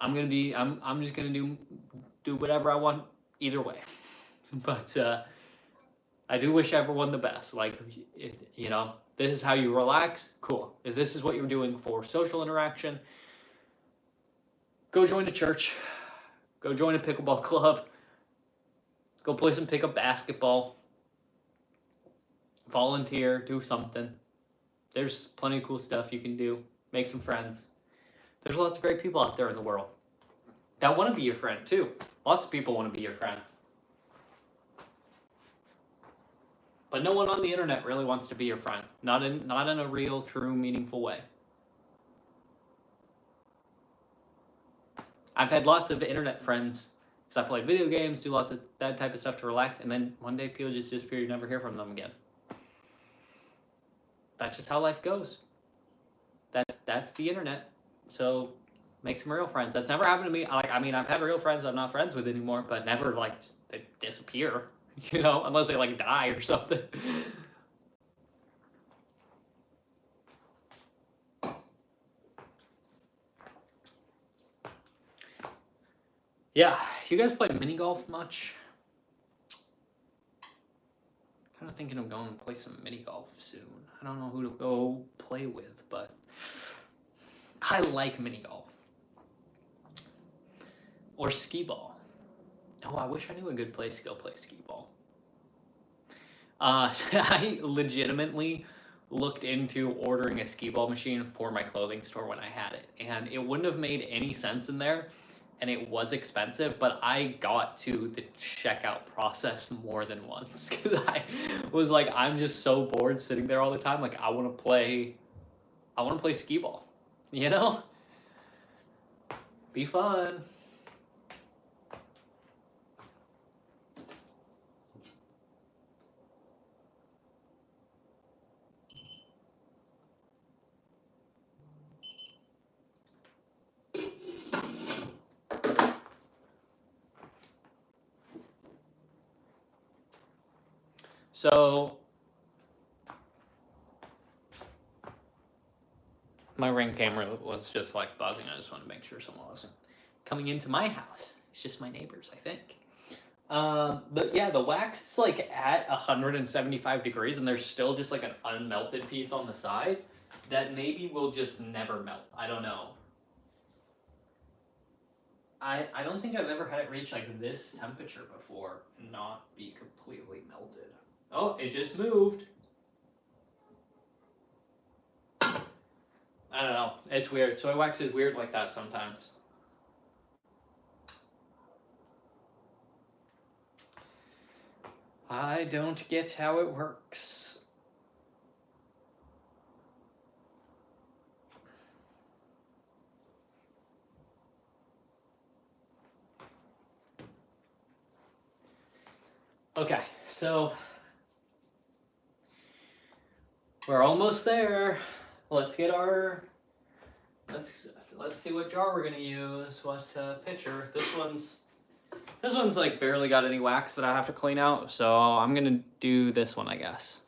I'm just gonna do whatever I want either way. But I do wish everyone the best. Like, if, this is how you relax, cool. If this is what you're doing for social interaction, go join a church, go join a pickleball club, go play some pickup basketball, volunteer, do something. There's plenty of cool stuff you can do. Make some friends. There's lots of great people out there in the world that want to be your friend too. Lots of people want to be your friend. But no one on the internet really wants to be your friend. Not in a real, true, meaningful way. I've had lots of internet friends because I play video games, do lots of that type of stuff to relax, and then one day people just disappear, you never hear from them again. That's just how life goes. That's the internet. So make some real friends. That's never happened to me. I've had real friends I'm not friends with anymore, but never like just, they disappear, unless they like die or something. Yeah, you guys play mini golf much? Kind of thinking of going to play some mini golf soon. I don't know who to go play with, but I like mini golf. Or skee ball. Oh, I wish I knew a good place to go play skee ball. I legitimately looked into ordering a skee ball machine for my clothing store when I had it, and it wouldn't have made any sense in there, and it was expensive, but I got to the checkout process more than once because I was like, I'm just so bored sitting there all the time. Like, I want to play skee ball, Be fun. So My Ring camera was just like buzzing. I just wanted to make sure someone wasn't coming into my house. It's just my neighbors, I think. But yeah, the wax is like at 175 degrees, and there's still just like an unmelted piece on the side that maybe will just never melt. I don't know. I don't think I've ever had it reach like this temperature before and not be completely melted. Oh, it just moved. I don't know. It's weird. Soy wax is weird like that sometimes. I don't get how it works. Okay, so we're almost there. Let's get our let's see what jar we're gonna use. What pitcher? This one's like barely got any wax that I have to clean out, so I'm gonna do this one, I guess.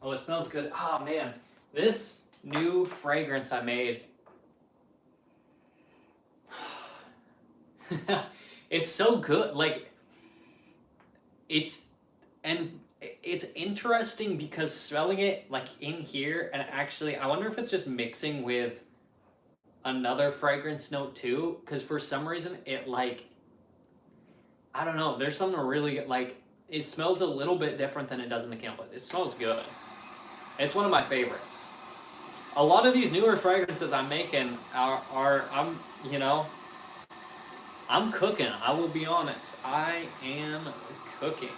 Oh, it smells good. Oh man, this new fragrance I made. It's so good. Like, it's interesting because smelling it like in here, and actually I wonder if it's just mixing with another fragrance note too, because for some reason it like, I don't know, there's something really like, it smells a little bit different than it does in the candle. It smells good. It's one of my favorites. A lot of these newer fragrances I'm making are I'm cooking. I will be honest. I am cooking.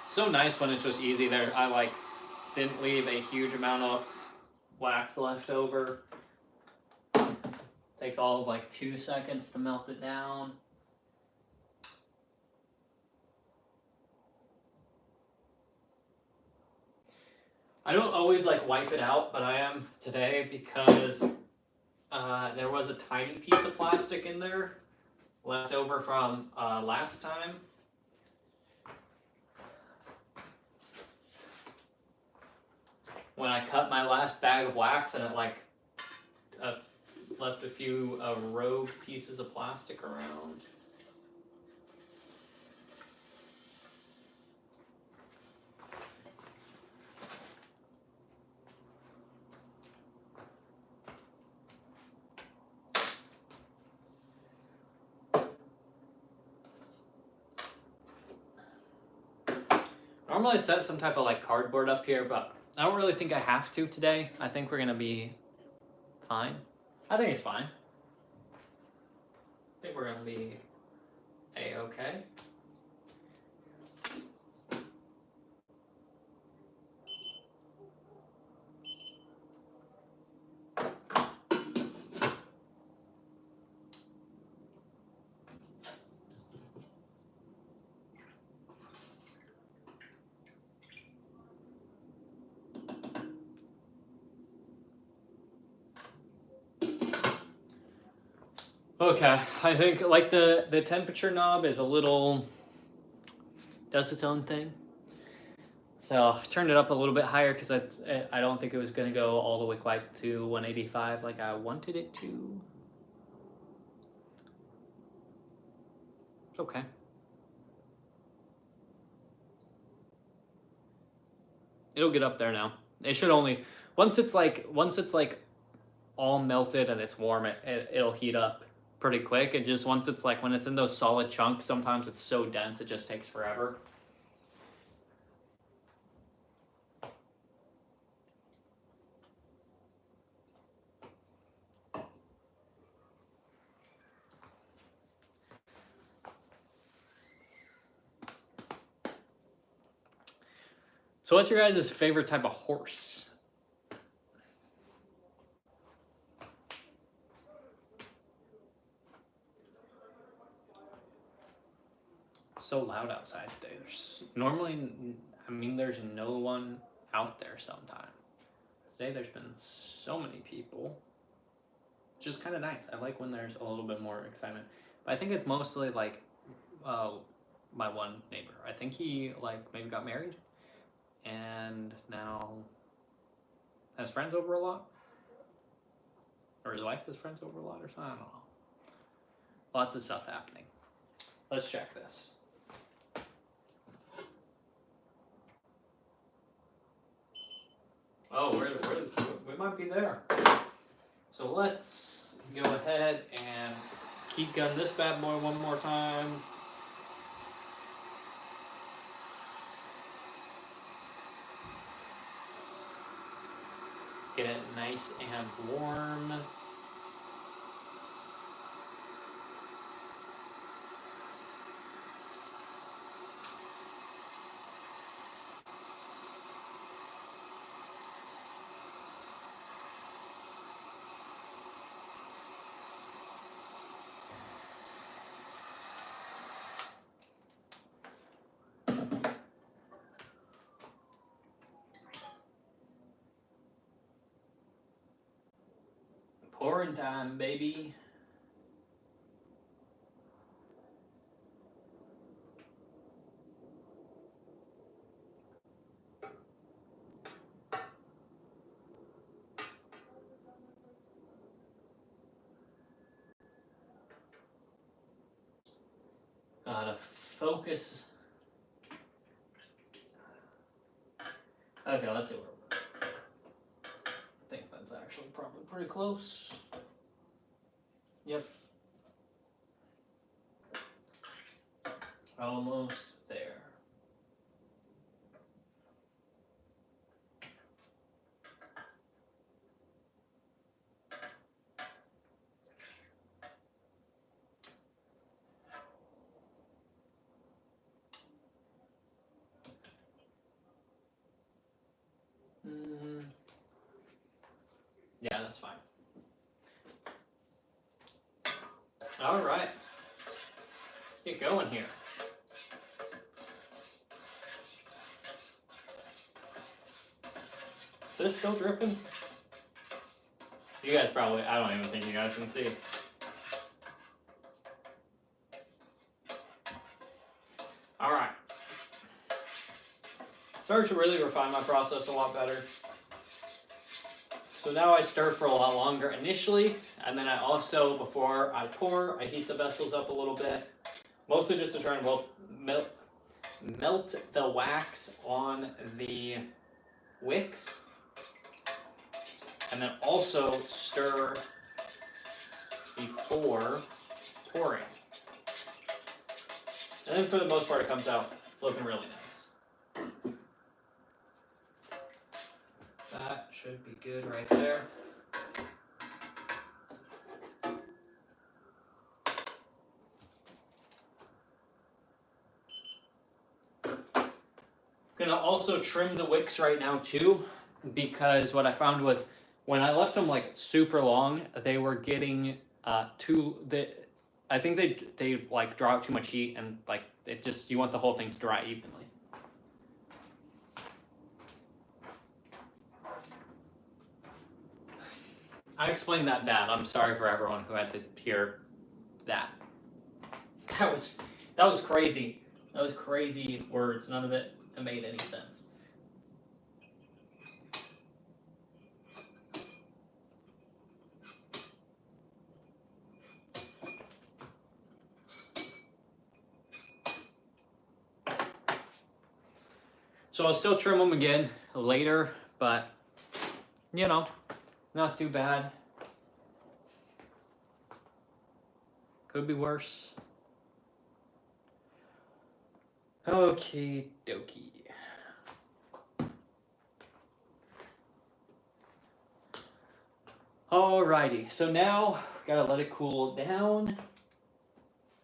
So nice when it's just easy there. I like didn't leave a huge amount of wax left over. Takes all of like 2 seconds to melt it down. I don't always like wipe it out, but I am today because there was a tiny piece of plastic in there left over from last time. When I cut my last bag of wax, and it like left a few rogue pieces of plastic around. Normally I set some type of like cardboard up here, but I don't really think I have to today. I think we're gonna be fine. I think it's fine. I think we're gonna be A-okay. Okay, I think like the temperature knob is a little, does its own thing. So I turned it up a little bit higher because I don't think it was gonna go all the way quite to 185 like I wanted it to. Okay. It'll get up there now. It should only, once it's like all melted and it's warm, it'll heat up pretty quick. And just once it's like, when it's in those solid chunks, sometimes it's so dense it just takes forever. So what's your guys' favorite type of horse? So loud outside today. There's no one out there sometimes. Today there's been so many people. Which is kind of nice. I like when there's a little bit more excitement. But I think it's mostly like my one neighbor. I think he like maybe got married and now has friends over a lot. Or his wife has friends over a lot or something. I don't know. Lots of stuff happening. Let's check this. Oh, we might be there. So let's go ahead and keep gunning this bad boy one more time. Get it nice and warm. Pouring time, baby. Gotta focus. Okay, let's see where we're at. I think that's actually probably pretty close. Yep. Almost there. Yeah, that's fine. All right. Let's get going here. Is this still dripping? You guys probably, I don't even think you guys can see. All right. Started to really refine my process a lot better. So now I stir for a lot longer initially, and then I also, before I pour, I heat the vessels up a little bit, mostly just to try and melt the wax on the wicks, and then also stir before pouring. And then for the most part, it comes out looking really nice. That should be good right there. Gonna also trim the wicks right now too, because what I found was when I left them like super long, they were getting I think they like draw out too much heat, and like it just, you want the whole thing to dry evenly. I explained that bad. I'm sorry for everyone who had to hear that. That was crazy. That was crazy words. None of it made any sense. So I'll still trim them again later, but you know, not too bad. Could be worse. Okie dokie. Alrighty, so now gotta let it cool down.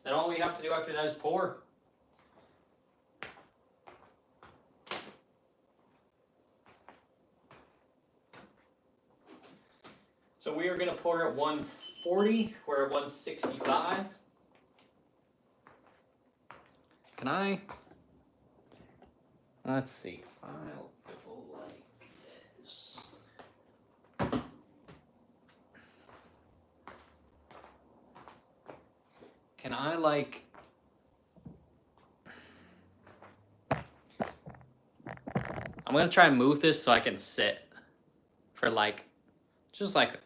Then all we have to do after that is pour. So we are gonna pour at 140. We're at 165. Can I? Let's see. I'll go like this. Can I like? I'm gonna try and move this so I can sit for like just like a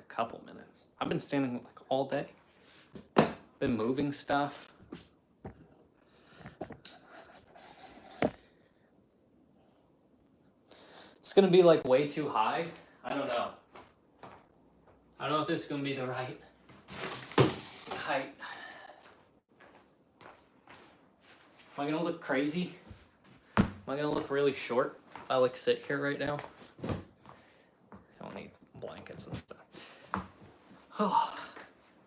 couple minutes. I've been standing like all day. Been moving stuff. It's gonna be like way too high. I don't know. I don't know if this is gonna be the right height. Am I gonna look crazy? Am I gonna look really short if I like sit here right now? I don't need blankets and stuff. Oh,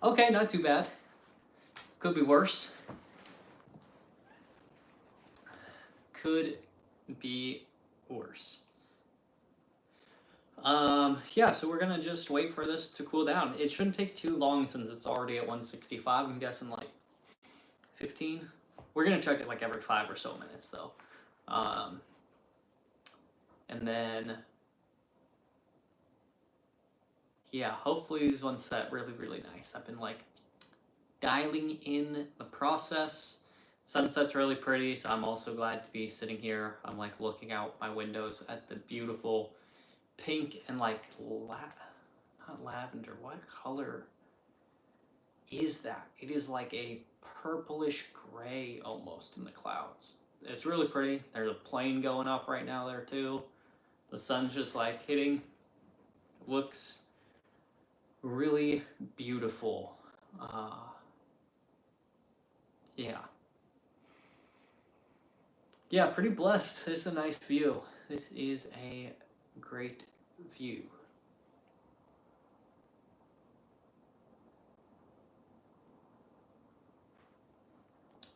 okay, not too bad. Could be worse. Could be worse. Yeah, so we're gonna just wait for this to cool down. It shouldn't take too long since it's already at 165. I'm guessing like 15. We're gonna check it like every 5 or so minutes though. And then, yeah, hopefully these ones set really, really nice. I've been like dialing in the process. Sunset's really pretty, so I'm also glad to be sitting here. I'm like looking out my windows at the beautiful pink and like not lavender. What color is that? It is like a purplish gray almost in the clouds. It's really pretty. There's a plane going up right now there too. The sun's just like hitting. Looks really beautiful. Yeah. Yeah, pretty blessed. This is a nice view. This is a great view.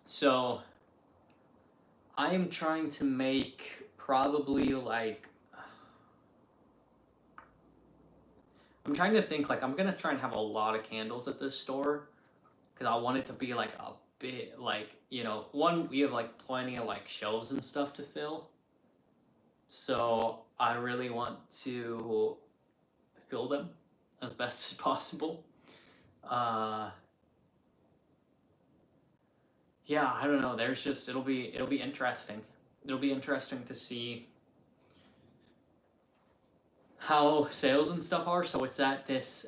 So I am trying to make probably like, I'm trying to think like I'm gonna try and have a lot of candles at this store because I want it to be like a bit like, you know, one, we have like plenty of like shelves and stuff to fill. So I really want to fill them as best as possible. Yeah, I don't know. There's just it'll be interesting. It'll be interesting to see how sales and stuff are. So it's at this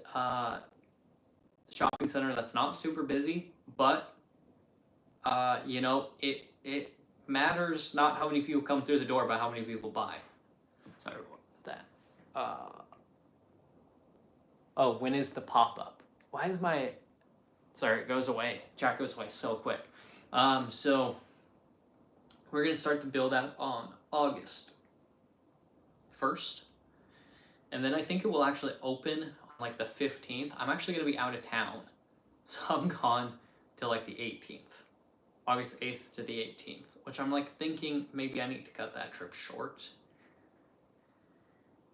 shopping center that's not super busy, but you know, it matters not how many people come through the door, but how many people buy. Sorry about that. Oh, when is the pop-up? Why is my... Sorry, it goes away. Chat goes away so quick. So we're going to start the build out on August 1st. And then I think it will actually open on like the 15th. I'm actually going to be out of town. So I'm gone till like the 18th. August 8th to the 18th. Which I'm like thinking maybe I need to cut that trip short.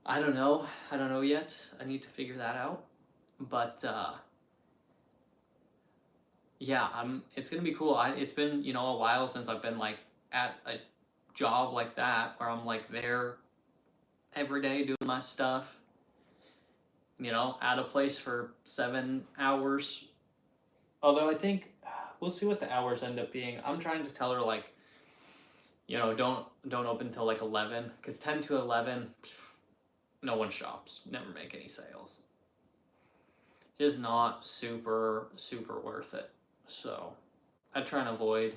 I don't know. I don't know yet. I need to figure that out. But yeah, it's gonna be cool. It's been, you know, a while since I've been like at a job like that where I'm like there every day doing my stuff. You know, at a place for 7 hours. Although I think we'll see what the hours end up being. I'm trying to tell her like, you know, don't open till like 11 because 10 to 11. No one shops, never make any sales. Just not super worth it. So I try and avoid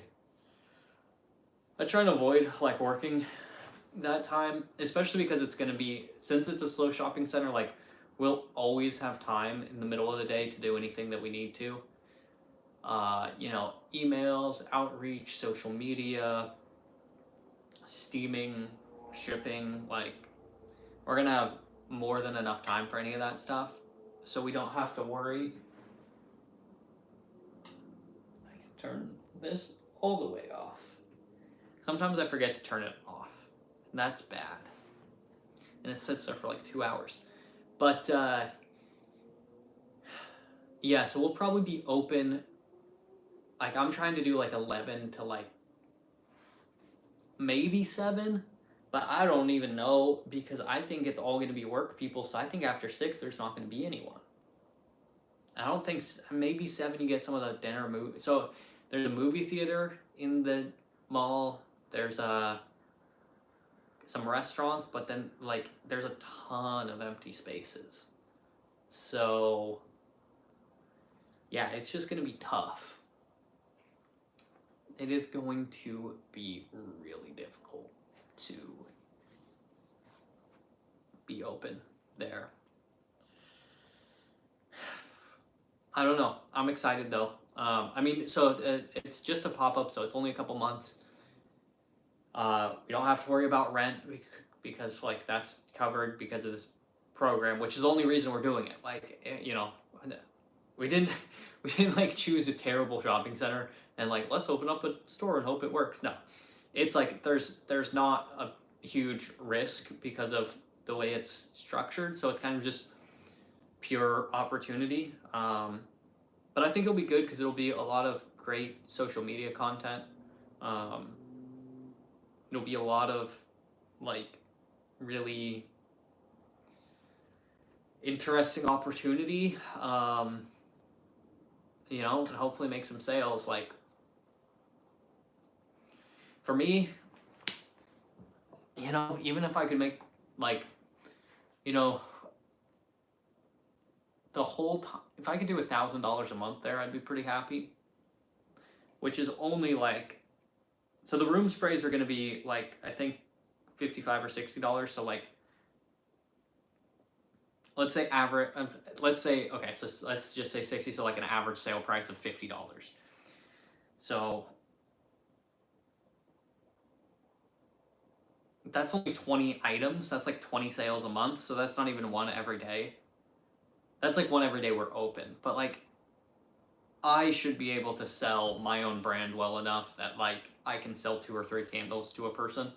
like working that time, especially because it's going to be, since it's a slow shopping center, like we'll always have time in the middle of the day to do anything that we need to. You know, emails, outreach, social media, steaming, shipping, like we're gonna have more than enough time for any of that stuff, so we don't have to worry. I can turn this all the way off. Sometimes I forget to turn it off, and that's bad. And it sits there for like 2 hours. But yeah, so we'll probably be open. Like I'm trying to do like 11 to like maybe 7, but I don't even know because I think it's all going to be work people. So I think after 6 there's not going to be anyone. I don't think maybe 7 you get some of the dinner movie. So there's a movie theater in the mall. There's some restaurants, but then like there's a ton of empty spaces. So yeah, it's just going to be tough. It is going to be really difficult to be open there. I don't know. I'm excited though. I mean, so it's just a pop-up, so it's only a couple months. We don't have to worry about rent because like that's covered because of this program, which is the only reason we're doing it. Like, you know, we didn't like choose a terrible shopping center and like let's open up a store and hope it works. No, it's like there's not a huge risk because of the way it's structured, so it's kind of just pure opportunity. But I think it'll be good because it'll be a lot of great social media content. It'll be a lot of like really interesting opportunity. You know, and hopefully make some sales. Like for me, you know, even if I could make like, you know, the whole time, if I could do $1,000 a month there, I'd be pretty happy. Which is only like, so the room sprays are going to be like I think $55 or $60. So like, let's say average. Let's say okay. So let's just say 60. So like an average sale price of $50. So that's only 20 items. That's like 20 sales a month. So that's not even one every day. That's like one every day we're open. But like, I should be able to sell my own brand well enough that like I can sell 2 or 3 candles to a person.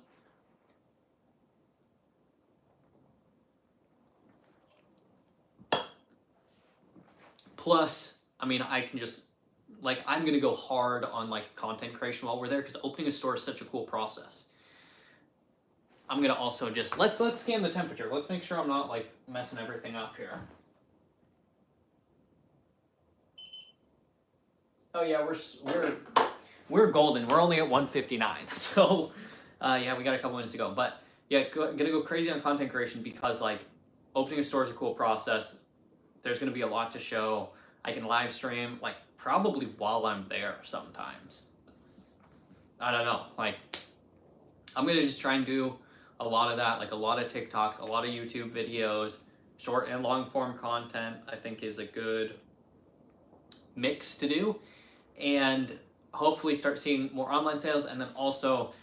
Plus, I mean, I can just like I'm gonna go hard on like content creation while we're there because opening a store is such a cool process. I'm gonna also just let's scan the temperature. Let's make sure I'm not like messing everything up here. Oh yeah, we're golden. We're only at 159. So yeah, we got a couple minutes to go. But yeah, gonna go crazy on content creation because like opening a store is a cool process. There's gonna be a lot to show. I can live stream like probably while I'm there sometimes. I don't know. Like I'm gonna just try and do a lot of that, like a lot of TikToks, a lot of YouTube videos, short and long form content. I think is a good mix to do. And hopefully start seeing more online sales. And then also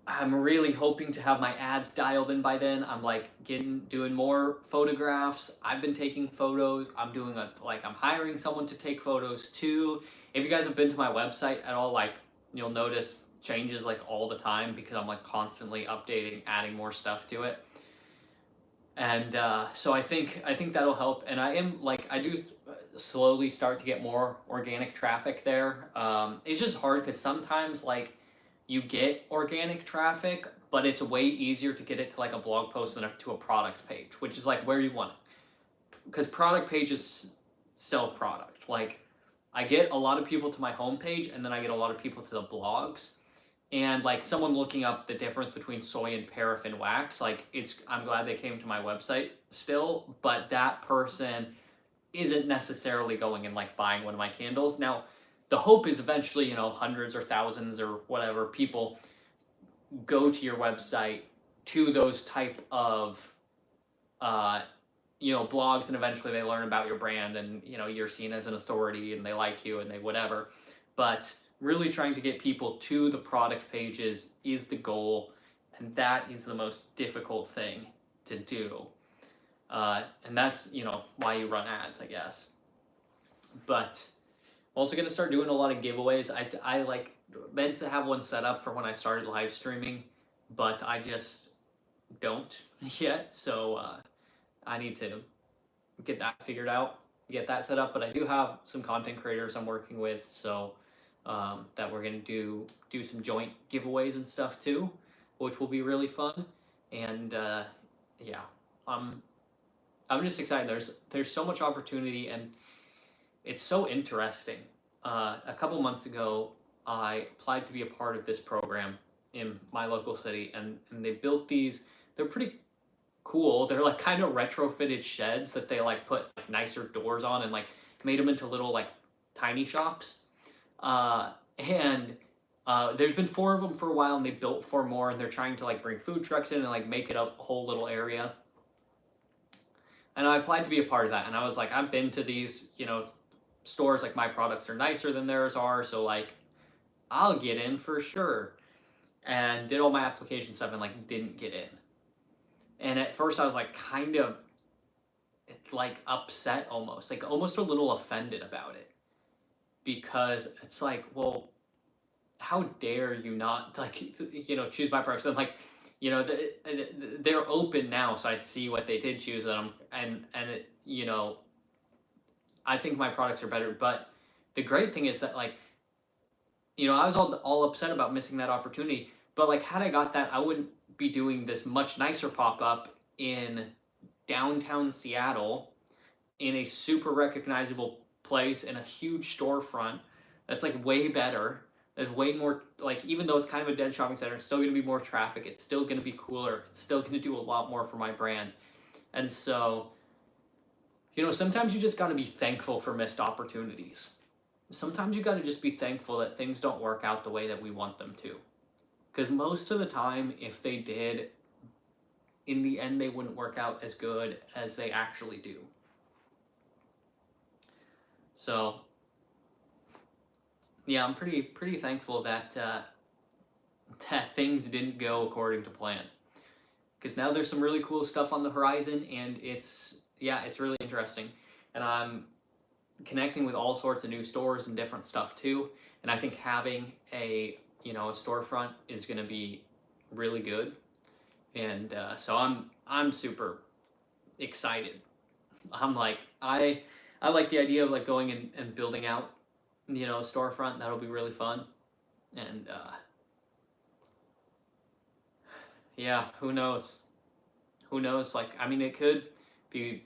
I'm really hoping to have my ads dialed in by then. I'm like doing more photographs. I've been taking photos. I'm doing I'm hiring someone to take photos too. If you guys have been to my website at all, like you'll notice changes like all the time because I'm like constantly updating, adding more stuff to it. And so I think that'll help. And I do slowly start to get more organic traffic there. It's just hard because sometimes like you get organic traffic, but it's way easier to get it to like a blog post than to a product page, which is like where you want it. Because product pages sell product. Like I get a lot of people to my homepage and then I get a lot of people to the blogs. And like someone looking up the difference between soy and paraffin wax, like I'm glad they came to my website still, but that person isn't necessarily going and like buying one of my candles. Now, the hope is eventually, you know, hundreds or thousands or whatever people go to your website to those type of, you know, blogs, and eventually they learn about your brand and, you know, you're seen as an authority and they like you and they whatever. But really trying to get people to the product pages is the goal, and that is the most difficult thing to do. And that's, you know, why you run ads, I guess. But I'm also going to start doing a lot of giveaways. I like meant to have one set up for when I started live streaming, but I just don't yet. So I need to get that figured out. get that set up, but I do have some content creators I'm working with, so that we're gonna do some joint giveaways and stuff too, which will be really fun. And yeah, I'm just excited. There's so much opportunity, and it's so interesting. A couple months ago, I applied to be a part of this program in my local city, and they built these. They're pretty cool. They're like kind of retrofitted sheds that they like put like nicer doors on and like made them into little like tiny shops. And there's been 4 of them for a while, and they built 4 more, and they're trying to like bring food trucks in and like make it a whole little area. And I applied to be a part of that, and I was like, I've been to these, you know, stores, like my products are nicer than theirs are, so like I'll get in for sure. And did all my application stuff and like didn't get in. And at first I was like kind of like upset, almost a little offended about it, because it's like, well, how dare you not like, you know, choose my products. And like, you know, they're open now, so I see what they did choose, and it, you know, I think my products are better. But the great thing is that like, you know, I was all upset about missing that opportunity, but like had I got that, I wouldn't be doing this much nicer pop-up in downtown Seattle, in a super recognizable place, in a huge storefront that's like way better. There's way more, like, even though it's kind of a dead shopping center, it's still going to be more traffic. It's still going to be cooler. It's still going to do a lot more for my brand. And so, you know, sometimes you just got to be thankful for missed opportunities. Sometimes you got to just be thankful that things don't work out the way that we want them to. Because most of the time, if they did, in the end, they wouldn't work out as good as they actually do. So, yeah, I'm pretty thankful that that things didn't go according to plan. Because now there's some really cool stuff on the horizon, and it's really interesting. And I'm connecting with all sorts of new stores and different stuff too. And I think having a storefront is going to be really good. And so I'm super excited. I'm like, I like the idea of like going and building out, you know, a storefront. That'll be really fun. And yeah, who knows? Like, I mean, it could be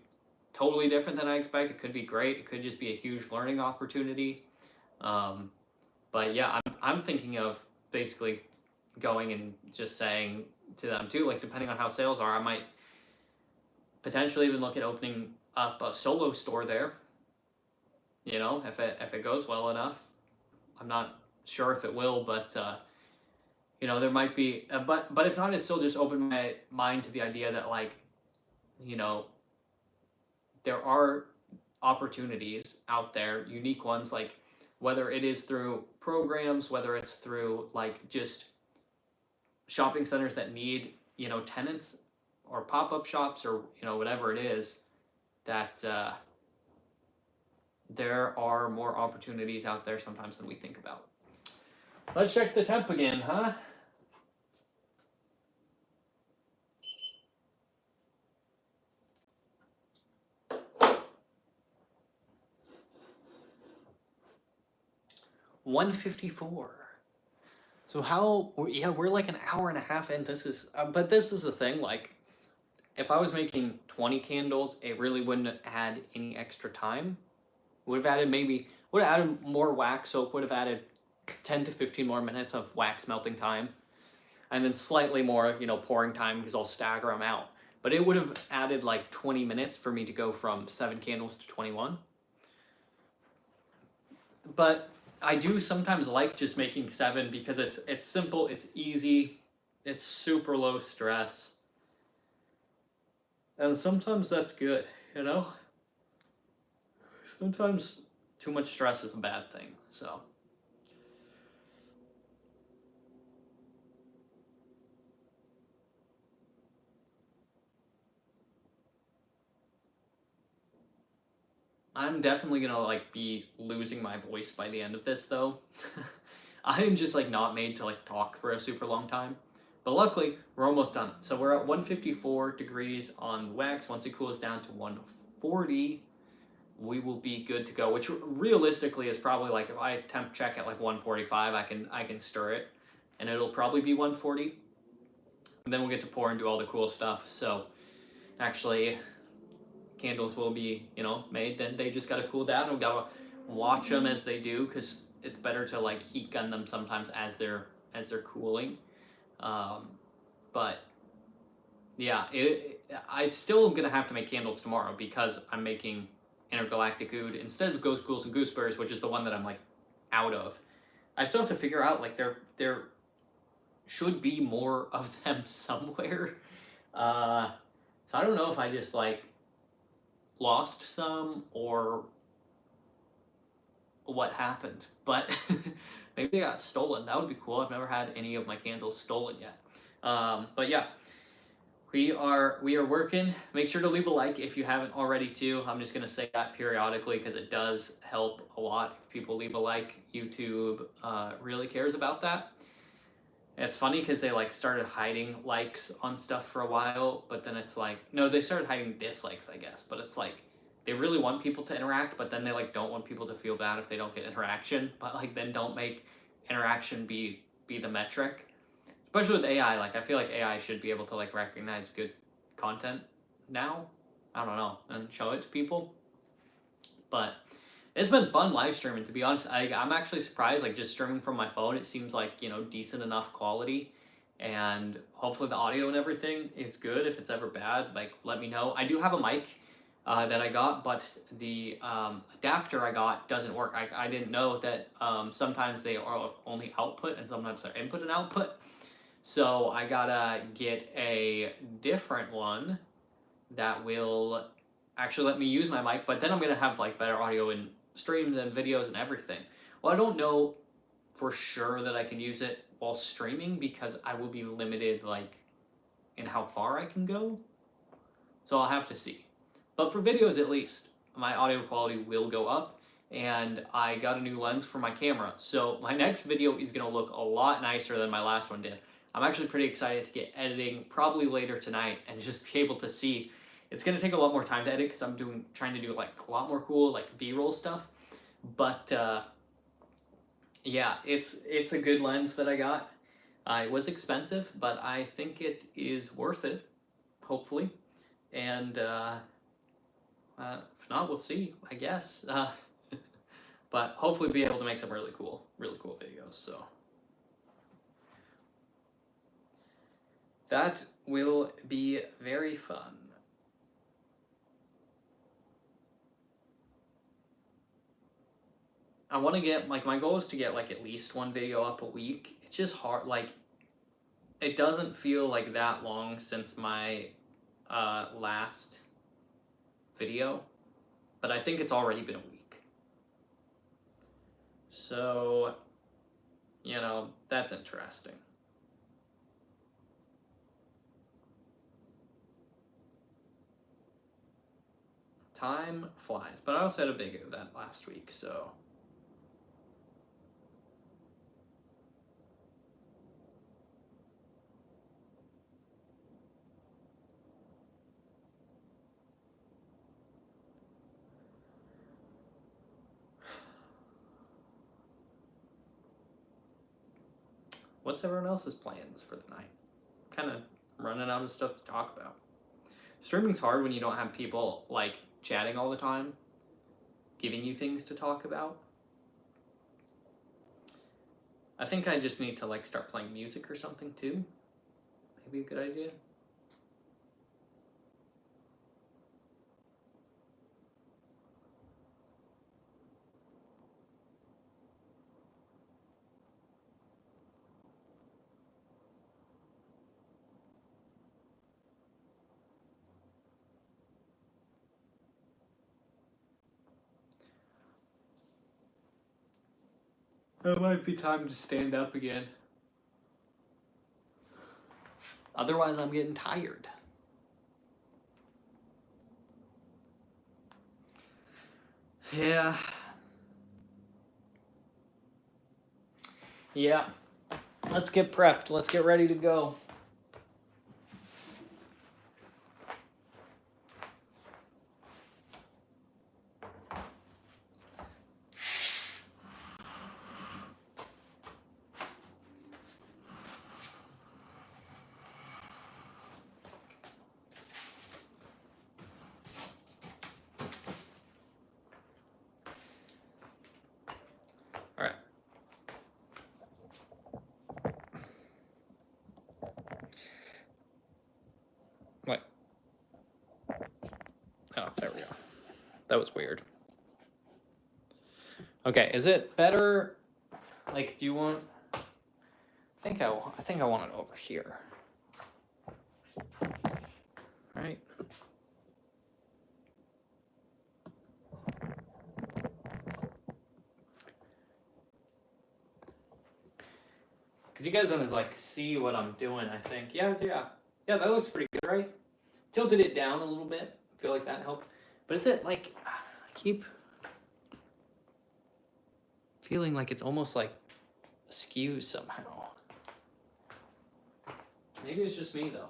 totally different than I expect. It could be great. It could just be a huge learning opportunity. But yeah, I'm thinking of basically going and just saying to them too, like, depending on how sales are, I might potentially even look at opening up a solo store there. You know, if it goes well enough. I'm not sure if it will, but you know, there might be. But if not, it still just opened my mind to the idea that, like, you know, there are opportunities out there, unique ones, like whether it is through programs, whether it's through like just shopping centers that need, you know, tenants, or pop-up shops, or, you know, whatever it is, that there are more opportunities out there sometimes than we think about. Let's check the temp again, huh? $154. So we're like an hour and a half in. This is, but this is the thing. Like, if I was making 20 candles, it really wouldn't add any extra time. Would have added more wax soap. Would have added 10 to 15 more minutes of wax melting time, and then slightly more, you know, pouring time, because I'll stagger them out. But it would have added like 20 minutes for me to go from 7 candles to 21. But I do sometimes like just making 7, because it's simple, it's easy, it's super low stress. And sometimes that's good, you know? Sometimes too much stress is a bad thing, so. I'm definitely gonna like be losing my voice by the end of this though. I am just like not made to like talk for a super long time. But luckily, we're almost done. So we're at 154 degrees on the wax. Once it cools down to 140, we will be good to go. Which realistically is probably like if I temp check at like 145, I can stir it, and it'll probably be 140. And then we'll get to pour and do all the cool stuff. So actually, candles will be made. Then they just gotta cool down. We gotta watch them as they do, because it's better to like heat gun them sometimes as they're cooling. But yeah, I still am gonna have to make candles tomorrow because I'm making intergalactic oud instead of ghost ghouls and gooseberries, which is the one that I'm like out of. I still have to figure out like there should be more of them somewhere. So I don't know if I just like lost some or what happened, but maybe they got stolen. That would be cool. I've never had any of my candles stolen yet. But yeah, we are working. Make sure to leave a like if you haven't already too. I'm just gonna say that periodically because it does help a lot if people leave a like. YouTube really cares about that. And it's funny because they like started hiding likes on stuff for a while, but then it's like, no, they started hiding dislikes, I guess. But it's like they really want people to interact, but then they like don't want people to feel bad if they don't get interaction. But like then don't make interaction be the metric. Especially with AI, like I feel like AI should be able to like recognize good content now. I don't know, and show it to people. But it's been fun live streaming, to be honest. I'm actually surprised, like just streaming from my phone, it seems like, decent enough quality, and hopefully the audio and everything is good. If it's ever bad, like let me know. I do have a mic that I got, but the adapter I got doesn't work. I didn't know that sometimes they are only output and sometimes they're input and output. So I gotta get a different one that will actually let me use my mic, but then I'm gonna have like better audio in streams and videos and everything. Well, I don't know for sure that I can use it while streaming because I will be limited like in how far I can go. So I'll have to see. But for videos at least, my audio quality will go up, and I got a new lens for my camera. So my next video is gonna look a lot nicer than my last one did. I'm actually pretty excited to get editing probably later tonight and just be able to see. It's gonna take a lot more time to edit because I'm trying to do like a lot more cool like B-roll stuff. But yeah, it's a good lens that I got. It was expensive, but I think it is worth it, hopefully. And if not, we'll see, I guess. But hopefully be able to make some really cool videos. So that will be very fun. I want to get, like, my goal is to get, like, at least one video up a week. It's just hard, like, it doesn't feel like that long since my last video, but I think it's already been a week. So, that's interesting. Time flies, but I also had a big event last week, so. What's everyone else's plans for the night? Kind of running out of stuff to talk about. Streaming's hard when you don't have people like chatting all the time, giving you things to talk about. I think I just need to like start playing music or something too. Maybe a good idea. It might be time to stand up again. Otherwise, I'm getting tired. Yeah. Yeah. Let's get prepped. Let's get ready to go. Oh, there we go. That was weird. Okay, is it better? Like, do you want? I think I want it over here. Right. Because you guys want to like see what I'm doing, I think. Yeah, that looks pretty good, right? Tilted it down a little bit. I feel like that helped. But is it like, I keep feeling like it's almost like askew somehow. Maybe it's just me though.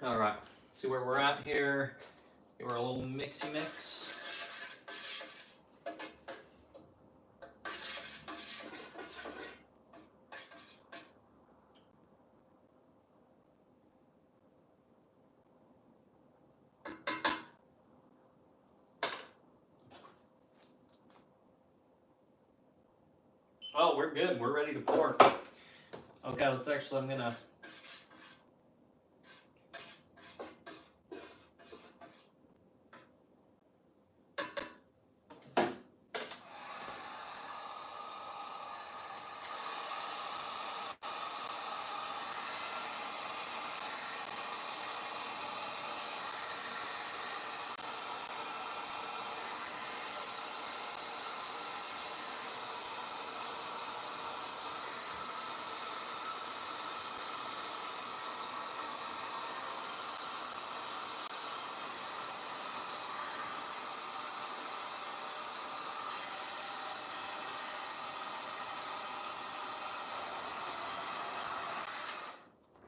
All right, let's see where we're at here. Give her a little mixy mix. Oh, we're good. We're ready to pour. Okay, let's actually, I'm gonna.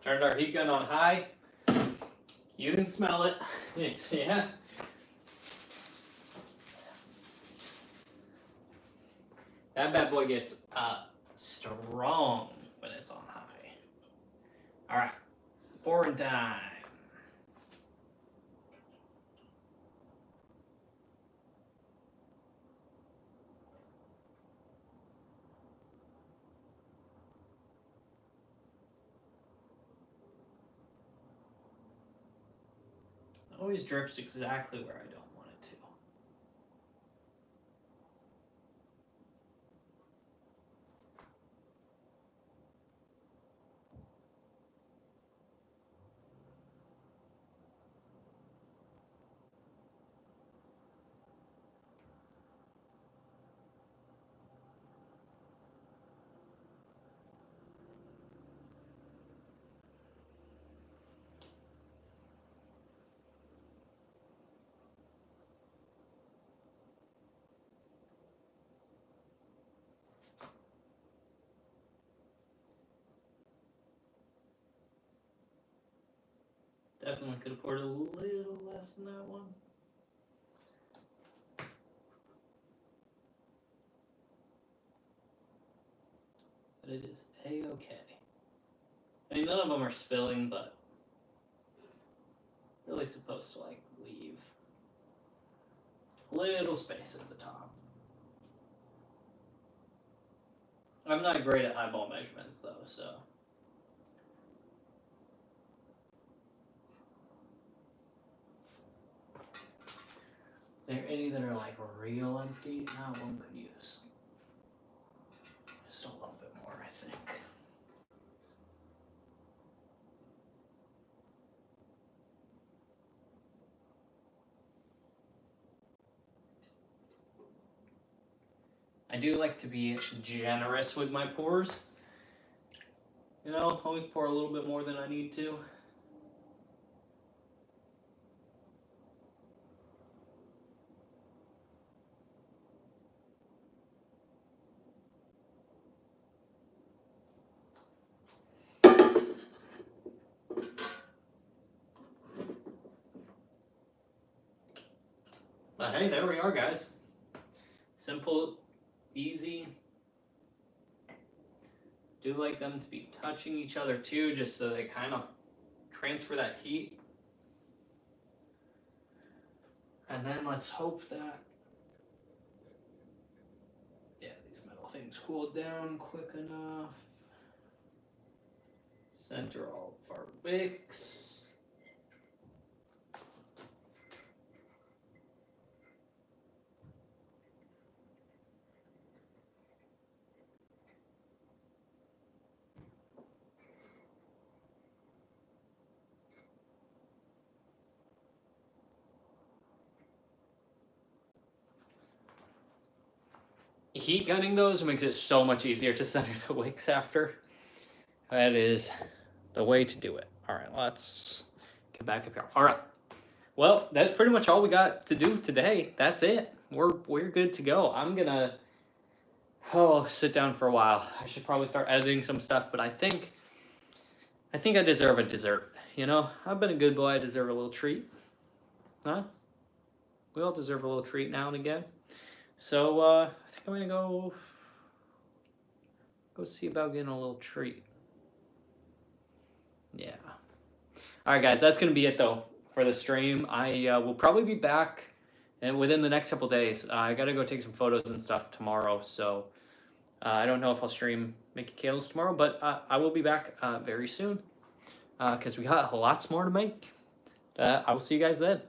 Turned our heat gun on high. You can smell it. It's, yeah. That bad boy gets strong when it's on high. All right, pouring time. It always drips exactly where I don't want it to. Definitely could have poured a little less than that one. But it is a-okay. I mean, none of them are spilling, but really supposed to like leave a little space at the top. I'm not great at eyeball measurements though, so. There are any that are like real empty? That one could use just a little bit more, I think. I do like to be generous with my pours. You know, always pour a little bit more than I need to. But hey, there we are, guys. Simple, easy. Do like them to be touching each other too, just so they kind of transfer that heat. And then let's hope that, yeah, these metal things Everything's cooled down quick enough. Center all of our wicks. Heat gunning those makes it so much easier to center the wicks after. That is the way to do it. All right, let's get back up here. All right. Well, that's pretty much all we got to do today. That's it. We're good to go. I'm gonna sit down for a while. I should probably start editing some stuff, but I think I deserve a dessert. You know, I've been a good boy. I deserve a little treat. Huh? We all deserve a little treat now and again. So I think I'm gonna go see about getting a little treat. Yeah. All right, guys, that's gonna be it though for the stream. I will probably be back and within the next couple days. I gotta go take some photos and stuff tomorrow, so I don't know if I'll stream making candles tomorrow, but I will be back very soon because we got lots more to make. I will see you guys then.